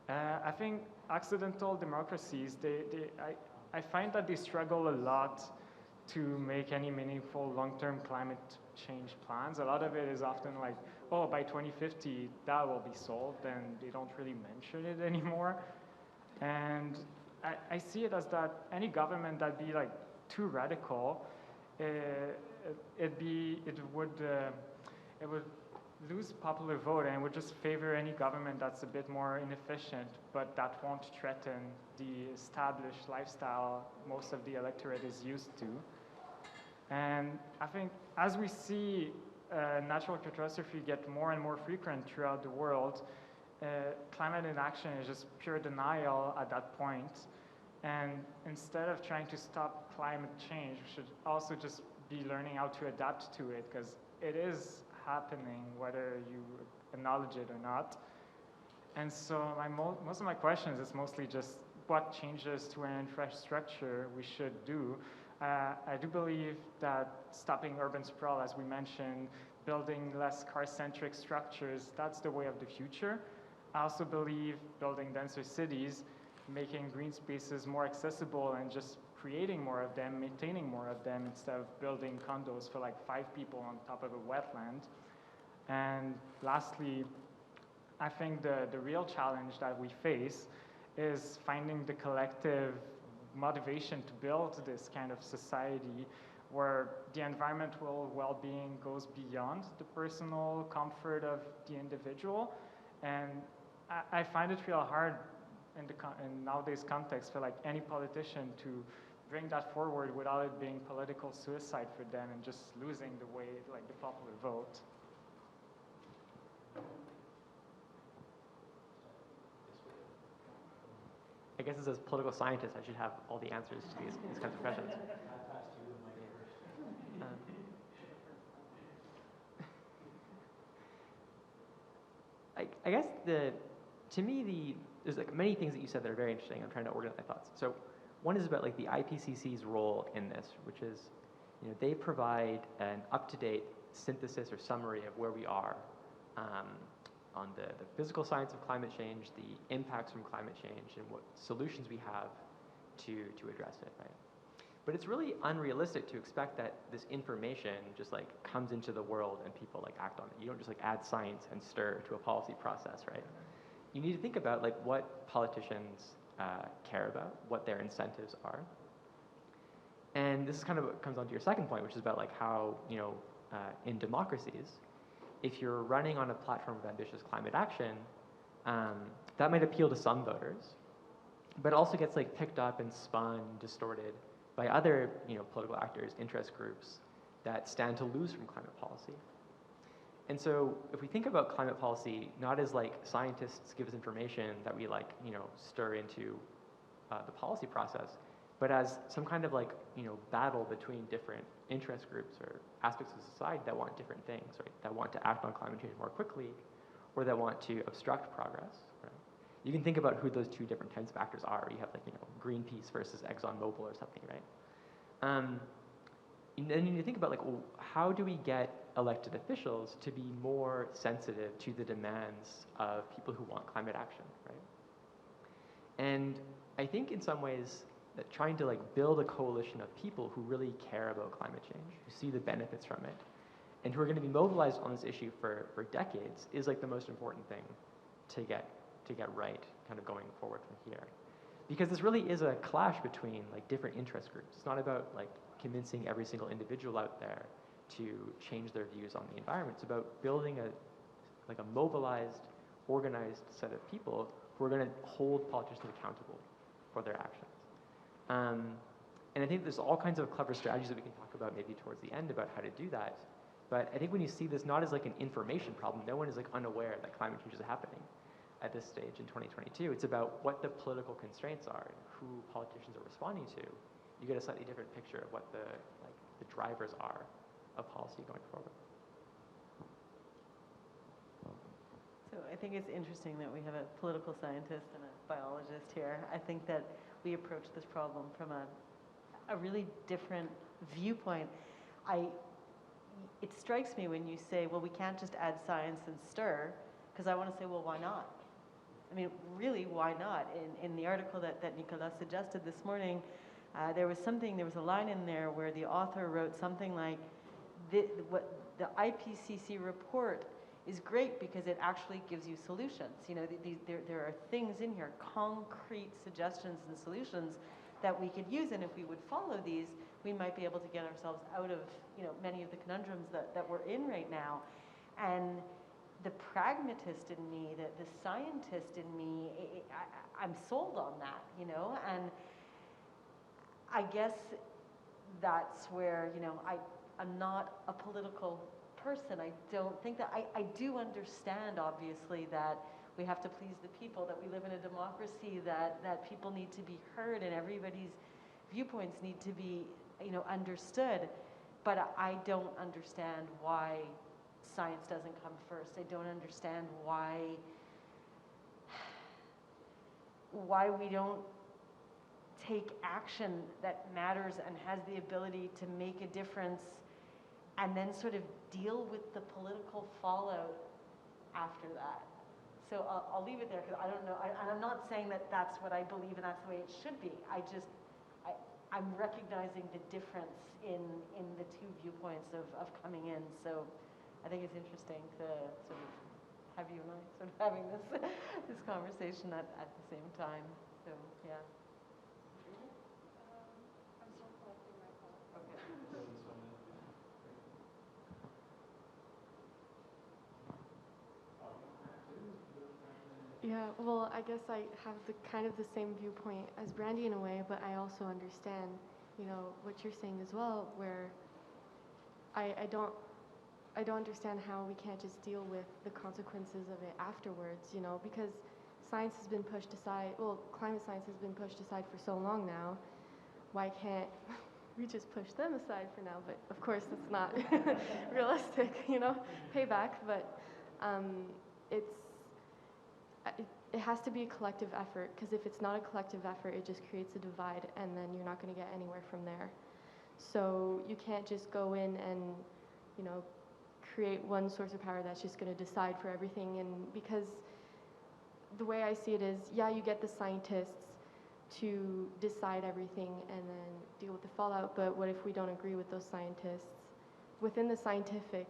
I think Occidental democracies, I find that they struggle a lot to make any meaningful long-term climate change plans. A lot of it is often like, oh, by 2050, that will be solved, and they don't really mention it anymore. And I see it as that any government that be like too radical, it would lose popular vote and would just favor any government that's a bit more inefficient, but that won't threaten the established lifestyle most of the electorate is used to. And I think as we see natural catastrophe get more and more frequent throughout the world, climate inaction is just pure denial at that point. And instead of trying to stop climate change, we should also just be learning how to adapt to it, because it is happening whether you acknowledge it or not. And so most of my questions is mostly just what changes to an infrastructure we should do. I do believe that stopping urban sprawl, as we mentioned, building less car-centric structures, that's the way of the future. I also believe building denser cities, making green spaces more accessible and just creating more of them, maintaining more of them instead of building condos for like 5 people on top of a wetland. And lastly, I think the real challenge that we face is finding the collective motivation to build this kind of society where the environmental well-being goes beyond the personal comfort of the individual. And I find it real hard in nowadays context for like any politician to bring that forward without it being political suicide for them and just losing the way, like the popular vote. I guess as a political scientist, I should have all the answers to these kinds of questions. I guess to me, there's like many things that you said that are very interesting. I'm trying to organize my thoughts. So one is about like the IPCC's role in this, which is, they provide an up-to-date synthesis or summary of where we are on the physical science of climate change, the impacts from climate change, and what solutions we have to address it, right? But it's really unrealistic to expect that this information just like comes into the world and people like act on it. You don't just like add science and stir to a policy process, right? You need to think about like what politicians care about, what their incentives are. And this is kind of what comes on to your second point, which is about like how, in democracies, if you're running on a platform of ambitious climate action, that might appeal to some voters, but also gets like picked up and spun, distorted by other, political actors, interest groups that stand to lose from climate policy. And so if we think about climate policy not as like scientists give us information that we like, stir into the policy process, but as some kind of like, battle between different interest groups or aspects of society that want different things, right? That want to act on climate change more quickly, or that want to obstruct progress, right? You can think about who those two different kinds of actors are. You have like, Greenpeace versus ExxonMobil or something, right? And then you think about like, well, how do we get elected officials to be more sensitive to the demands of people who want climate action, right? And I think in some ways that trying to like build a coalition of people who really care about climate change, who see the benefits from it, and who are going to be mobilized on this issue for decades is like the most important thing to get right, kind of going forward from here. Because this really is a clash between like different interest groups. It's not about like convincing every single individual out there to change their views on the environment. It's about building a mobilized, organized set of people who are going to hold politicians accountable for their actions. And I think there's all kinds of clever strategies that we can talk about maybe towards the end about how to do that. But I think when you see this not as like an information problem, no one is like unaware that climate change is happening at this stage in 2022. It's about what the political constraints are and who politicians are responding to. You get a slightly different picture of what the drivers are of policy going forward. So I think it's interesting that we have a political scientist and a biologist here. I think that we approach this problem from a really different viewpoint. It strikes me when you say, well, we can't just add science and stir, because I want to say, well, why not? I mean, really, why not? In the article that Nicola suggested this morning, there was a line in there where the author wrote something like, what the IPCC report is great because it actually gives you solutions. There are things in here, concrete suggestions and solutions that we could use, and if we would follow these, we might be able to get ourselves out of many of the conundrums that we're in right now. And the pragmatist in me, the scientist in me, I'm sold on that, and I guess that's where, I'm not a political person. I don't think that, I do understand, obviously, that we have to please the people, that we live in a democracy, that people need to be heard and everybody's viewpoints need to be, understood. But I don't understand why science doesn't come first. I don't understand why we don't take action that matters and has the ability to make a difference and then sort of deal with the political fallout after that. So I'll leave it there because I don't know, and I'm not saying that that's what I believe and that's the way it should be. I'm recognizing the difference in the two viewpoints of coming in. So I think it's interesting to sort of have you and I sort of having this conversation at the same time. So yeah. I'm still collecting my thoughts. Okay. Yeah, well, I guess I have kind of the same viewpoint as Brandy in a way, but I also understand, what you're saying as well, where I don't understand how we can't just deal with the consequences of it afterwards, because science has been pushed aside, climate science has been pushed aside for so long now. Why can't we just push them aside for now? But of course that's not realistic, payback, but it has to be a collective effort, because if it's not a collective effort, it just creates a divide, and then you're not going to get anywhere from there. So you can't just go in and, create one source of power that's just going to decide for everything. And because the way I see it is, you get the scientists to decide everything and then deal with the fallout, but what if we don't agree with those scientists? Within the scientific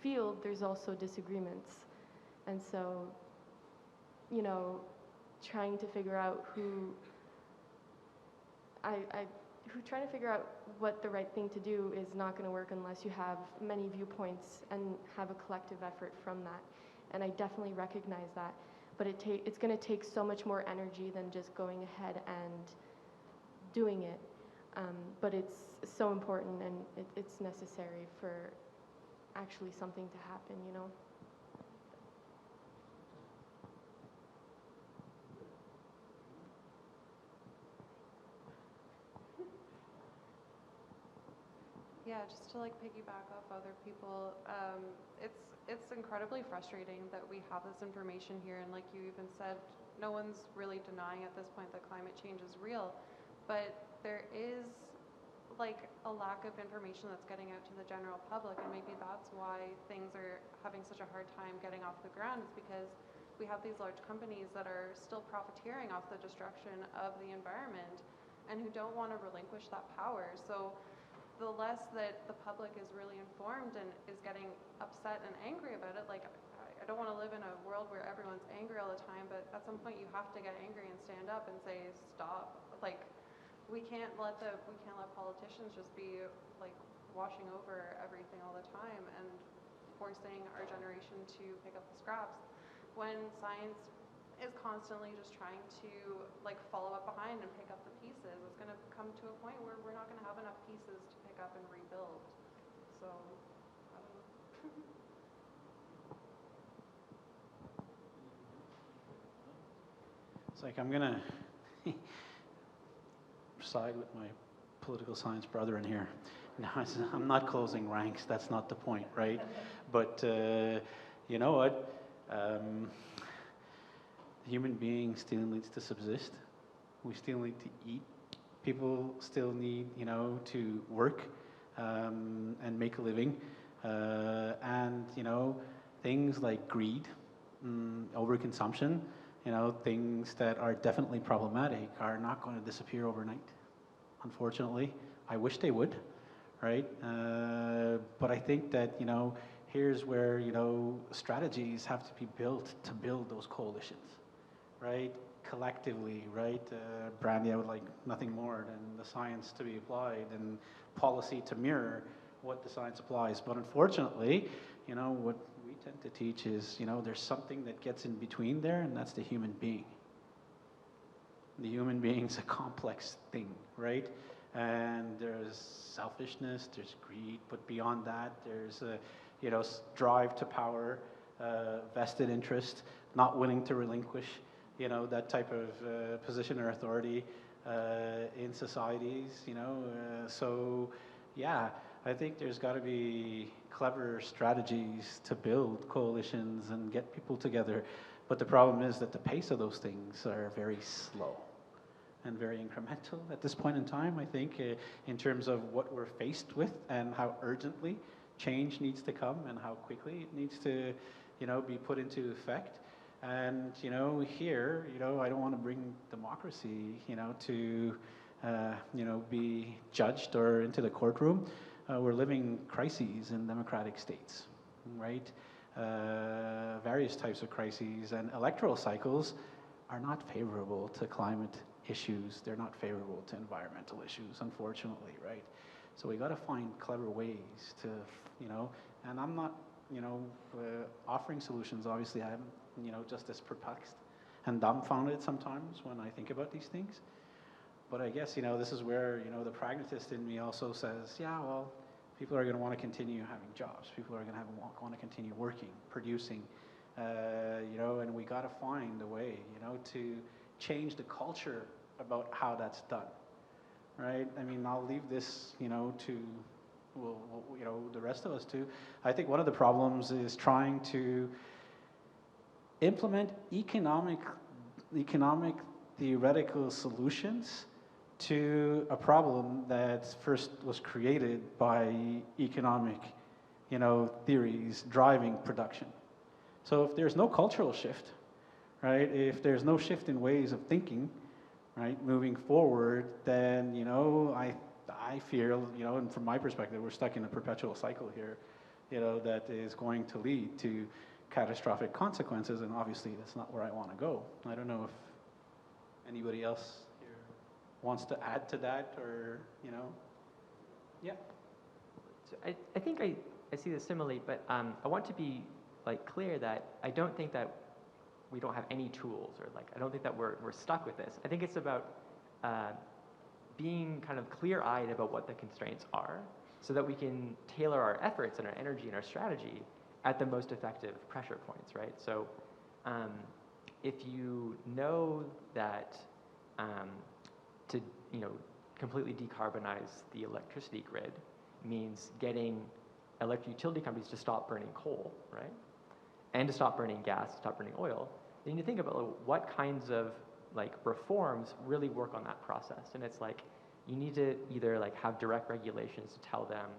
field, there's also disagreements. And so, trying to figure out trying to figure out what the right thing to do is not going to work unless you have many viewpoints and have a collective effort from that. And I definitely recognize that. But it's going to take so much more energy than just going ahead and doing it. But it's so important, and it's necessary for actually something to happen, yeah, just to like piggyback off other people, it's incredibly frustrating that we have this information here, and like you even said, no one's really denying at this point that climate change is real, but there is like a lack of information that's getting out to the general public, and maybe that's why things are having such a hard time getting off the ground, is because we have these large companies that are still profiteering off the destruction of the environment and who don't want to relinquish that power. So the less that the public is really informed and is getting upset and angry about it, like I don't want to live in a world where everyone's angry all the time, but at some point you have to get angry and stand up and say stop. Like we can't let politicians just be like washing over everything all the time and forcing our generation to pick up the scraps when science is constantly just trying to like follow up behind and pick up the pieces. It's going to come to a point where we're not going to have enough pieces to pick up and rebuild. So I don't know. It's like I'm gonna side with my political science brother in here. No, I'm not closing ranks. That's not the point, right? But you know what? The human being still needs to subsist. We still need to eat. People still need, you know, to work and make a living. And you know, things like greed, overconsumption, you know, things that are definitely problematic are not going to disappear overnight. Unfortunately, I wish they would, right? But I think that, you know, here's where, you know, strategies have to be built to build those coalitions, right? Collectively, right? Brandy, I would like nothing more than the science to be applied and policy to mirror what the science applies. But unfortunately, you know, what we tend to teach is, you know, there's something that gets in between there, and that's the human being. The human being's a complex thing, right? And there's selfishness, there's greed, but beyond that, there's a, you know, drive to power, vested interest, not willing to relinquish, you know, that type of position or authority in societies, you know. So, yeah, I think there's got to be clever strategies to build coalitions and get people together. But the problem is that the pace of those things are very slow and very incremental at this point in time, I think, in terms of what we're faced with and how urgently change needs to come and how quickly it needs to, you know, be put into effect. And, you know, here, you know, I don't want to bring democracy, you know, to, you know, be judged or into the courtroom. We're living crises in democratic states, right? Various types of crises, and electoral cycles are not favorable to climate issues. They're not favorable to environmental issues, unfortunately, right? So we got to find clever ways to, you know, and I'm not, you know, offering solutions. Obviously, I'm, you know, just as perplexed and dumbfounded sometimes when I think about these things. But I guess, you know, this is where, you know, the pragmatist in me also says, yeah, well, people are going to want to continue having jobs. People are going to want to continue working, producing, you know, and we got to find a way, you know, to change the culture about how that's done, right? I mean, I'll leave this, you know, to, well, you know, the rest of us too. I think one of the problems is trying to implement economic theoretical solutions to a problem that first was created by economic, you know, theories driving production. So if there's no cultural shift, right, if there's no shift in ways of thinking, right, moving forward, then, you know, I feel, you know, and from my perspective, we're stuck in a perpetual cycle here, you know, that is going to lead to catastrophic consequences, and obviously that's not where I want to go. I don't know if anybody else here wants to add to that, or, you know, yeah. So I think I see this similarly, but I want to be like clear that I don't think that we don't have any tools, or like I don't think that we're stuck with this. I think it's about being kind of clear-eyed about what the constraints are, so that we can tailor our efforts and our energy and our strategy at the most effective pressure points, right? So if you know that to, you know, completely decarbonize the electricity grid means getting electric utility companies to stop burning coal, right? And to stop burning gas, to stop burning oil, then you think about like, what kinds of like reforms really work on that process. And it's like, you need to either like have direct regulations to tell them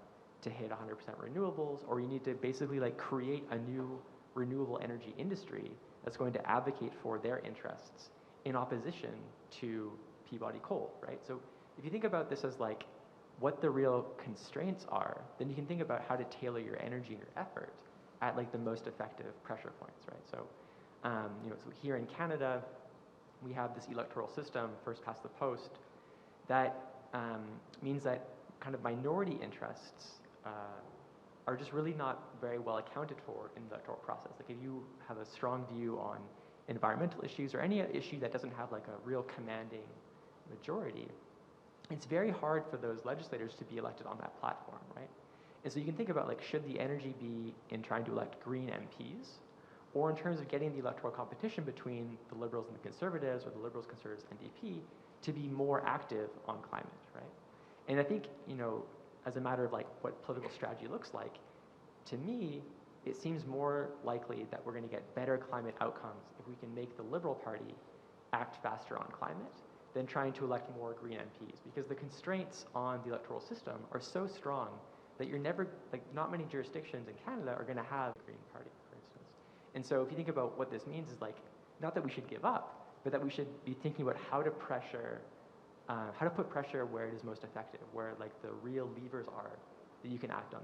to hit 100% renewables, or you need to basically like create a new renewable energy industry that's going to advocate for their interests in opposition to Peabody coal, right? So if you think about this as like what the real constraints are, then you can think about how to tailor your energy and your effort at like the most effective pressure points, right? So, so here in Canada, we have this electoral system, first past the post, that means that kind of minority interests are just really not very well accounted for in the electoral process. Like if you have a strong view on environmental issues or any issue that doesn't have like a real commanding majority, it's very hard for those legislators to be elected on that platform, right? And so you can think about like, should the energy be in trying to elect green MPs, or in terms of getting the electoral competition between the Liberals and the Conservatives, or the Liberals, Conservatives, NDP, to be more active on climate, right? And I think, as a matter of like what political strategy looks like, to me, it seems more likely that we're going to get better climate outcomes if we can make the Liberal Party act faster on climate than trying to elect more green MPs, because the constraints on the electoral system are so strong that you're never, like not many jurisdictions in Canada are going to have a Green Party, for instance. And so if you think about what this means is like, not that we should give up, but that we should be thinking about how to put pressure where it is most effective, where like the real levers are that you can act on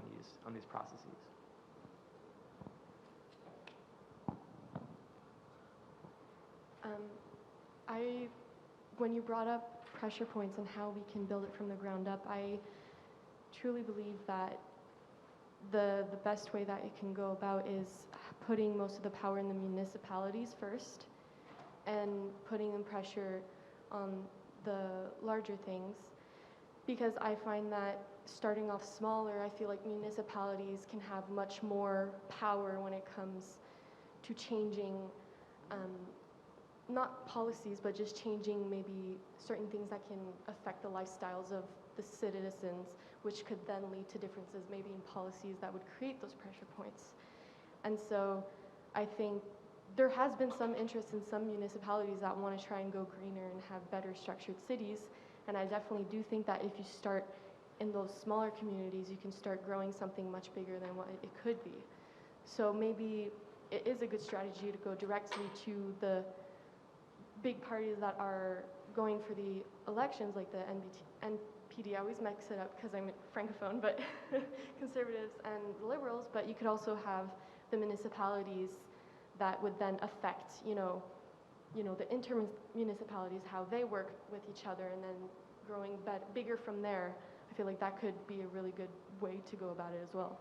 these processes. When you brought up pressure points and how we can build it from the ground up, I truly believe that the best way that it can go about is putting most of the power in the municipalities first and putting in pressure on the larger things, because I find that starting off smaller, I feel like municipalities can have much more power when it comes to changing not policies, but just changing maybe certain things that can affect the lifestyles of the citizens, which could then lead to differences maybe in policies that would create those pressure points. And so I think there has been some interest in some municipalities that want to try and go greener and have better structured cities. And I definitely do think that if you start in those smaller communities, you can start growing something much bigger than what it could be. So maybe it is a good strategy to go directly to the big parties that are going for the elections, like the NPD. I always mix it up because I'm francophone, but Conservatives and Liberals. But you could also have the municipalities that would then affect, the inter-municipalities, how they work with each other, and then growing bigger from there. I feel like that could be a really good way to go about it as well.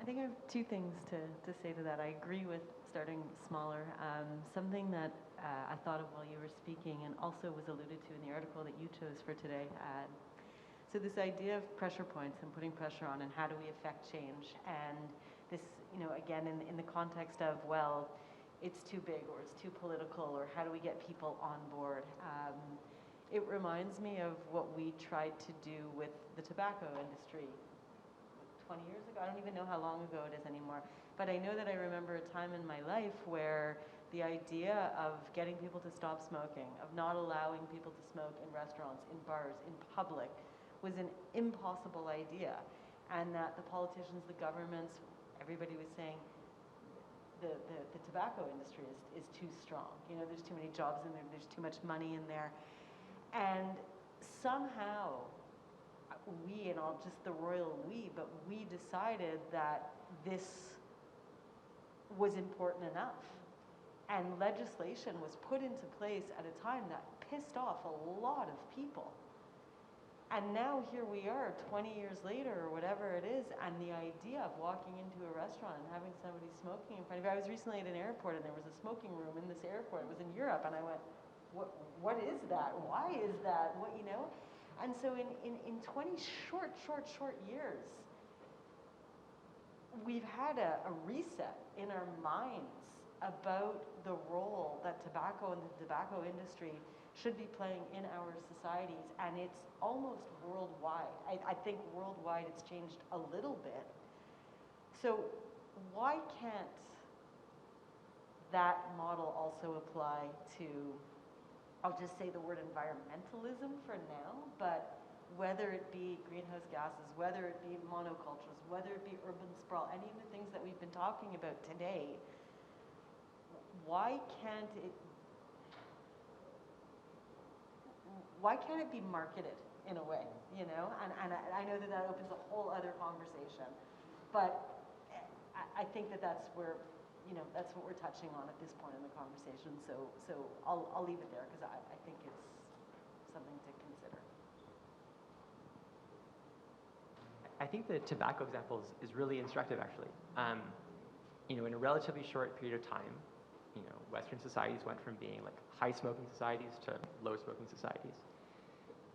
I think I have two things to say to that. I agree with starting smaller. Something that I thought of while you were speaking, and also was alluded to in the article that you chose for today. So this idea of pressure points and putting pressure on, and how do we affect change? And this, again, in the context of, well, it's too big, or it's too political, or how do we get people on board? It reminds me of what we tried to do with the tobacco industry 20 years ago. I don't even know how long ago it is anymore. But I know that I remember a time in my life where the idea of getting people to stop smoking, of not allowing people to smoke in restaurants, in bars, in public, was an impossible idea. And that the politicians, the governments, everybody was saying the tobacco industry is too strong. There's too many jobs in there, there's too much money in there. And somehow, we, and all just the royal we, but we decided that this was important enough. And legislation was put into place at a time that pissed off a lot of people. And now here we are 20 years later, or whatever it is, and the idea of walking into a restaurant and having somebody smoking in front of you. I was recently at an airport and there was a smoking room in this airport. It was in Europe, and I went, what is that? Why is that? And so in 20 short years, we've had a reset in our minds about the role that tobacco and the tobacco industry should be playing in our societies, and it's almost worldwide. I think worldwide it's changed a little bit. So why can't that model also apply to, I'll just say the word environmentalism for now, but whether it be greenhouse gases, whether it be monocultures, whether it be urban sprawl, any of the things that we've been talking about today, why can't it be marketed in a way, you know? And I know that opens a whole other conversation, but I think that's where, you know, that's what we're touching on at this point in the conversation. So I'll leave it there because I think it's something to consider. I think the tobacco example is really instructive, actually. You know, in a relatively short period of time, you know, Western societies went from being like high smoking societies to low smoking societies.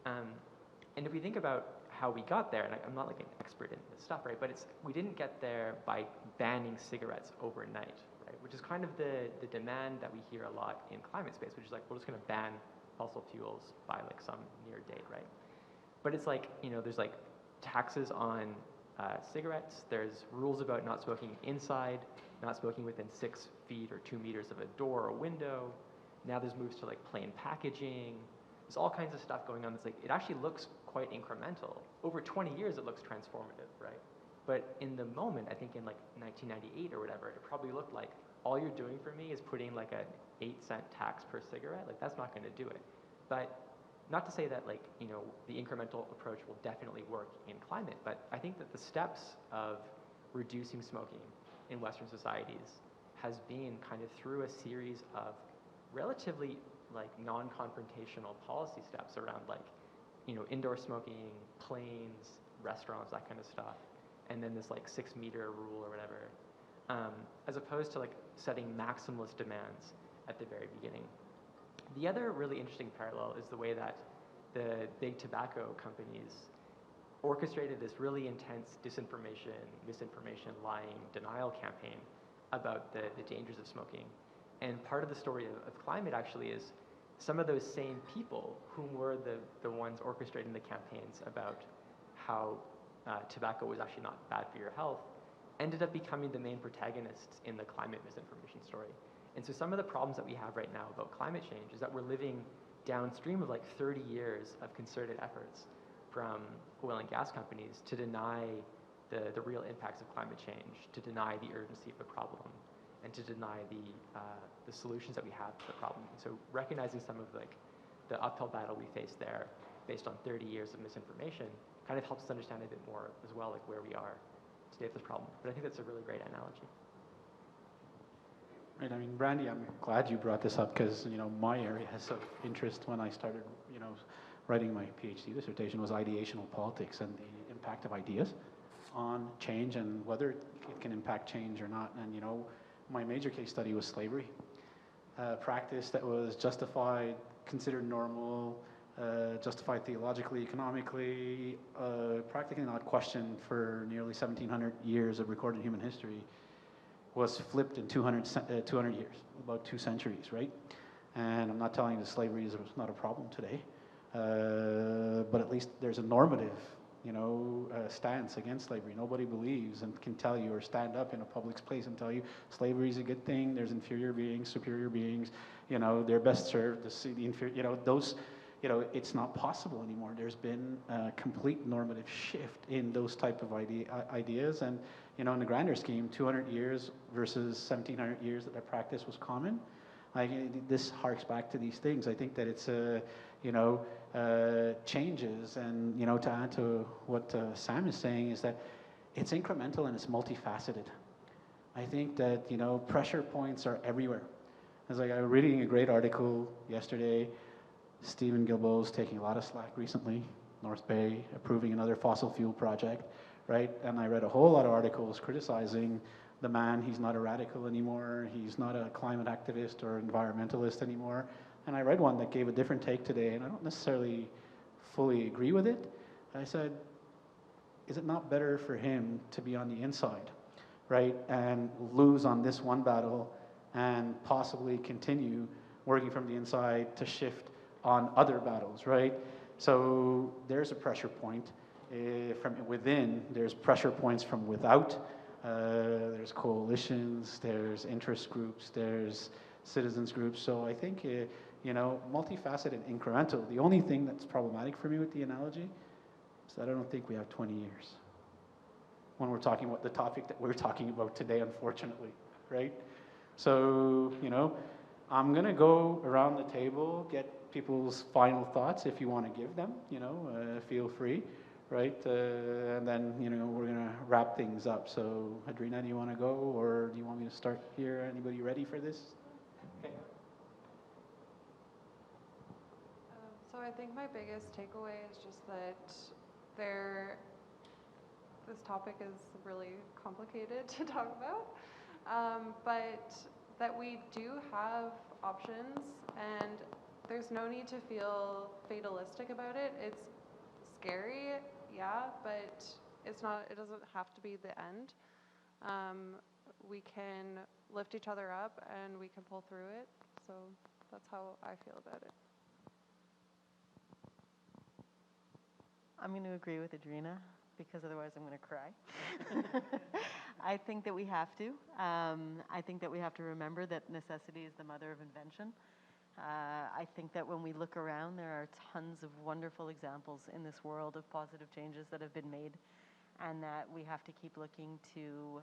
And if we think about how we got there, and I'm not like an expert in this stuff, right? But we didn't get there by banning cigarettes overnight, right? Which is kind of the demand that we hear a lot in climate space, which is like, we're just going to ban fossil fuels by like some near date, right? But it's like, you know, there's like taxes on cigarettes. There's rules about not smoking inside, not smoking within 6 feet or 2 meters of a door or window. Now there's moves to like plain packaging. There's all kinds of stuff going on that's like, it actually looks quite incremental. Over 20 years, it looks transformative, right? But in the moment, I think in like 1998 or whatever, it probably looked like all you're doing for me is putting like an 8-cent tax per cigarette. Like that's not going to do it. But not to say that like, you know, the incremental approach will definitely work in climate, but I think that the steps of reducing smoking in Western societies has been kind of through a series of relatively like non-confrontational policy steps around like, you know, indoor smoking, planes, restaurants, that kind of stuff, and then this like 6-meter rule or whatever, as opposed to like setting maximalist demands at the very beginning. The other really interesting parallel is the way that the big tobacco companies orchestrated this really intense disinformation, misinformation, lying, denial campaign about the dangers of smoking. And part of the story of climate actually is some of those same people whom were the ones orchestrating the campaigns about how tobacco was actually not bad for your health ended up becoming the main protagonists in the climate misinformation story. And so some of the problems that we have right now about climate change is that we're living downstream of like 30 years of concerted efforts from oil and gas companies to deny the real impacts of climate change, to deny the urgency of the problem, and to deny the solutions that we have to the problem. And so recognizing some of like the uphill battle we face there based on 30 years of misinformation kind of helps us understand a bit more as well, like where we are today with this problem. But I think that's a really great analogy. Right, I mean, Brandy, I'm glad you brought this up because, you know, my area of interest when I started, you know, writing my PhD dissertation was ideational politics and the impact of ideas on change and whether it can impact change or not. And, you know, my major case study was slavery, practice that was justified, considered normal, justified theologically, economically, practically not questioned for nearly 1,700 years of recorded human history, was flipped in 200 years, about 2 centuries, right? And I'm not telling you that slavery is not a problem today, but at least there's a normative, you know, stance against slavery. Nobody believes and can tell you or stand up in a public place and tell you slavery is a good thing. There's inferior beings, superior beings, you know, they're best served to see the inferior, you know, those, you know, it's not possible anymore. There's been a complete normative shift in those type of ideas. And, you know, in the grander scheme, 200 years versus 1,700 years that practice was common. This harks back to these things. I think that it's, you know, changes. And, you know, to add to what Sam is saying is that it's incremental and it's multifaceted. I think that, you know, pressure points are everywhere. I was like, I was reading a great article yesterday. Stephen Guilbeault's taking a lot of slack recently. North Bay approving another fossil fuel project, right? And I read a whole lot of articles criticizing the man. He's not a radical anymore. He's not a climate activist or environmentalist anymore. And I read one that gave a different take today, and I don't necessarily fully agree with it. I said, is it not better for him to be on the inside, right? And lose on this one battle and possibly continue working from the inside to shift on other battles, right? So there's a pressure point from within, there's pressure points from without, there's coalitions, there's interest groups, there's citizens groups. So I think, multifaceted and incremental. The only thing that's problematic for me with the analogy is that I don't think we have 20 years when we're talking about the topic that we're talking about today, unfortunately, right? So, I'm going to go around the table, get people's final thoughts if you want to give them, feel free, right? And then, we're going to wrap things up. So, Adrina, do you want to go, or do you want me to start here? Anybody ready for this? Okay. So I think my biggest takeaway is just that this topic is really complicated to talk about, but that we do have options, and there's no need to feel fatalistic about it. It's scary, yeah, but it doesn't have to be the end. We can lift each other up and we can pull through it. So that's how I feel about it. I'm going to agree with Adrina, because otherwise I'm going to cry. I think that we have to. I think that we have to remember that necessity is the mother of invention. I think that when we look around, there are tons of wonderful examples in this world of positive changes that have been made, and that we have to keep looking to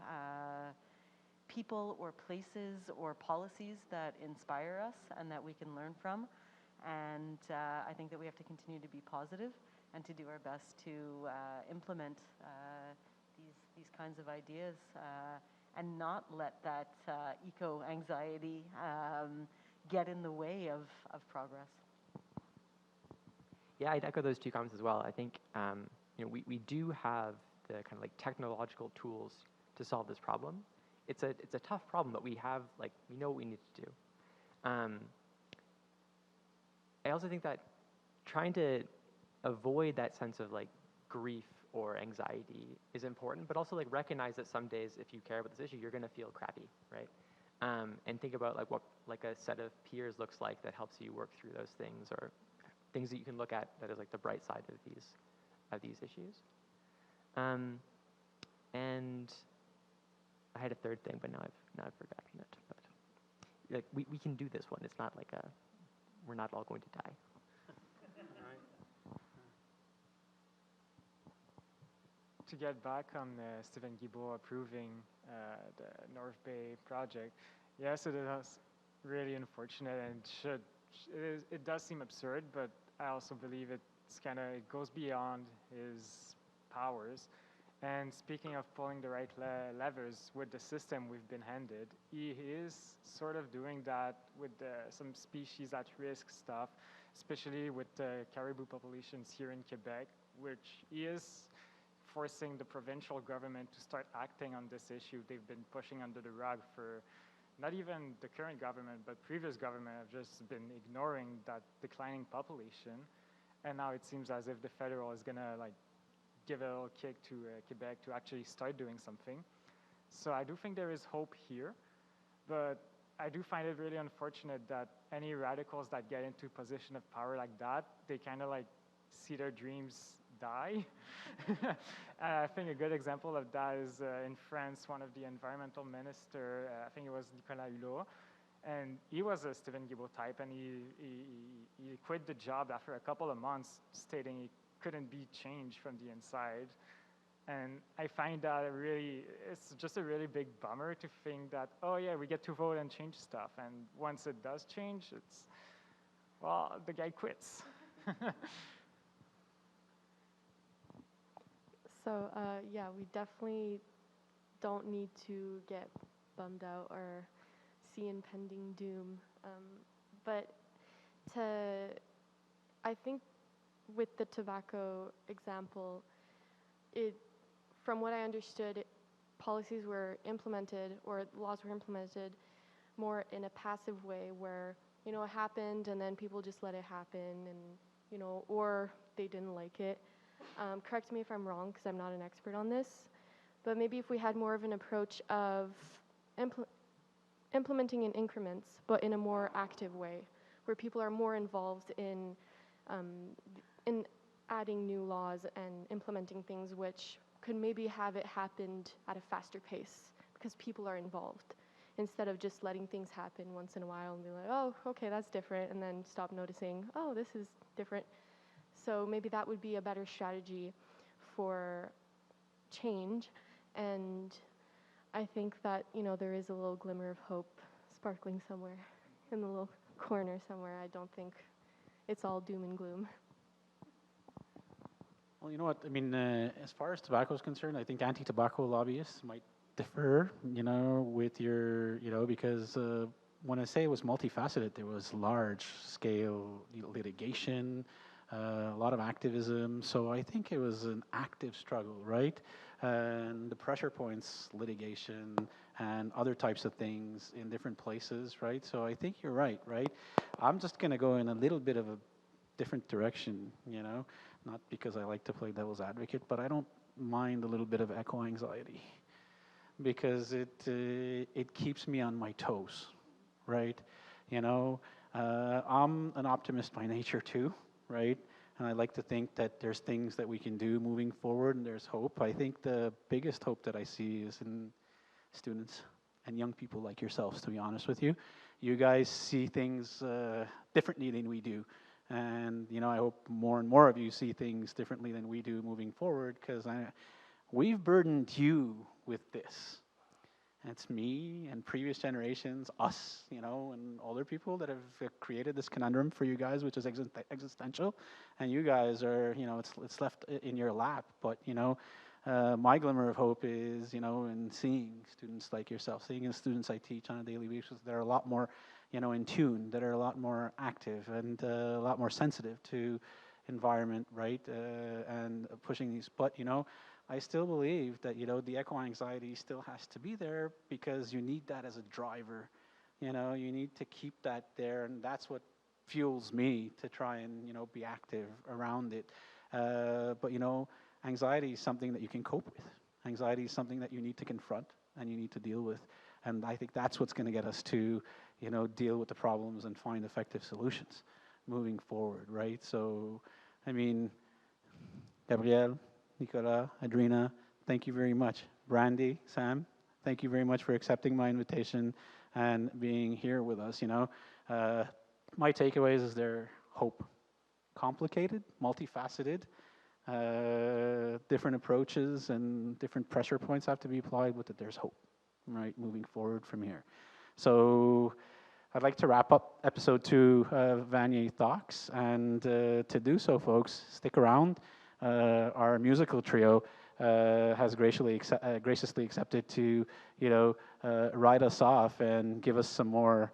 people or places or policies that inspire us and that we can learn from. And I think that we have to continue to be positive and to do our best to implement these kinds of ideas and not let that eco-anxiety get in the way of progress. Yeah, I'd echo those two comments as well. I think we do have the kind of like technological tools to solve this problem. It's a tough problem, but we know what we need to do. I also think that trying to avoid that sense of like grief or anxiety is important, but also like recognize that some days, if you care about this issue, you're going to feel crappy, right? And think about like what like a set of peers looks like that helps you work through those things, or things that you can look at that is like the bright side of these issues. And I had a third thing, but now I've forgotten it. But like we can do this one. It's not like we're not all going to die. To get back on Stephen Guilbeault approving the North Bay project, yes, it is really unfortunate, and it does seem absurd, but I also believe it goes beyond his powers. And speaking of pulling the right levers with the system we've been handed, he is sort of doing that with some species at risk stuff, especially with the caribou populations here in Quebec, which he is forcing the provincial government to start acting on this issue. They've been pushing under the rug for not even the current government, but previous government have just been ignoring that declining population. And now it seems as if the federal is gonna like give a little kick to Quebec to actually start doing something. So I do think there is hope here, but I do find it really unfortunate that any radicals that get into position of power like that, they kind of like see their dreams die. I think a good example of that is in France, one of the environmental minister, I think it was Nicola Johan, and he was a Stephen Guilbeault type, and he quit the job after a couple of months, stating he couldn't be changed from the inside. And I find that it's just a really big bummer to think that, oh yeah, we get to vote and change stuff, and once it does change, the guy quits. So yeah, we definitely don't need to get bummed out or see impending doom. But I think with the tobacco example, from what I understood, policies were implemented or laws were implemented more in a passive way where, it happened and then people just let it happen and, or they didn't like it. Correct me if I'm wrong, because I'm not an expert on this, but maybe if we had more of an approach of implementing in increments, but in a more active way, where people are more involved in adding new laws and implementing things which could maybe have it happened at a faster pace because people are involved, instead of just letting things happen once in a while and be like, oh, okay, that's different, and then stop noticing, oh, this is different. So maybe that would be a better strategy for change. And I think that, there is a little glimmer of hope sparkling somewhere in the little corner somewhere. I don't think it's all doom and gloom. Well, you know what? I mean, as far as tobacco is concerned, I think anti-tobacco lobbyists might differ, with your, because when I say it was multifaceted, there was large-scale litigation, a lot of activism. So I think it was an active struggle, right? And the pressure points, litigation, and other types of things in different places, right? So I think you're right? I'm just going to go in a little bit of a different direction, not because I like to play devil's advocate, but I don't mind a little bit of echo anxiety because it keeps me on my toes, right? I'm an optimist by nature too, right? And I like to think that there's things that we can do moving forward and there's hope. I think the biggest hope that I see is in students and young people like yourselves, to be honest with you. You guys see things differently than we do. And, I hope more and more of you see things differently than we do moving forward, because we've burdened you with this. And it's me and previous generations, us, and older people that have created this conundrum for you guys, which is existential. And you guys are, it's left in your lap. But, my glimmer of hope is, in seeing students like yourself, seeing the students I teach on a daily basis that are a lot more, in tune, that are a lot more active and a lot more sensitive to environment, right? And pushing these. But, I still believe that, the eco anxiety still has to be there because you need that as a driver. You need to keep that there, and that's what fuels me to try and, be active around it. But, anxiety is something that you can cope with. Anxiety is something that you need to confront and you need to deal with. And I think that's what's going to get us to, deal with the problems and find effective solutions moving forward, right? So, I mean, Gabriel, Nicola, Adrina, thank you very much. Brandy, Sam, thank you very much for accepting my invitation and being here with us, My takeaways is there hope. Complicated, multifaceted, different approaches and different pressure points have to be applied, but that there's hope, right, moving forward from here. So I'd like to wrap up episode 2 of Vanier Talks, and to do so, folks, stick around. Our musical trio has graciously accepted to, ride us off and give us some more,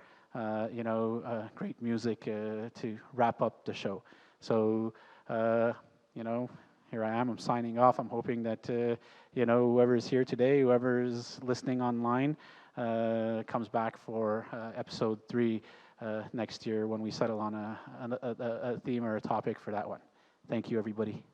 great music to wrap up the show. So, here I am. I'm signing off. I'm hoping that, whoever's here today, whoever's listening online, comes back for episode 3 next year when we settle on a theme or a topic for that one. Thank you, everybody.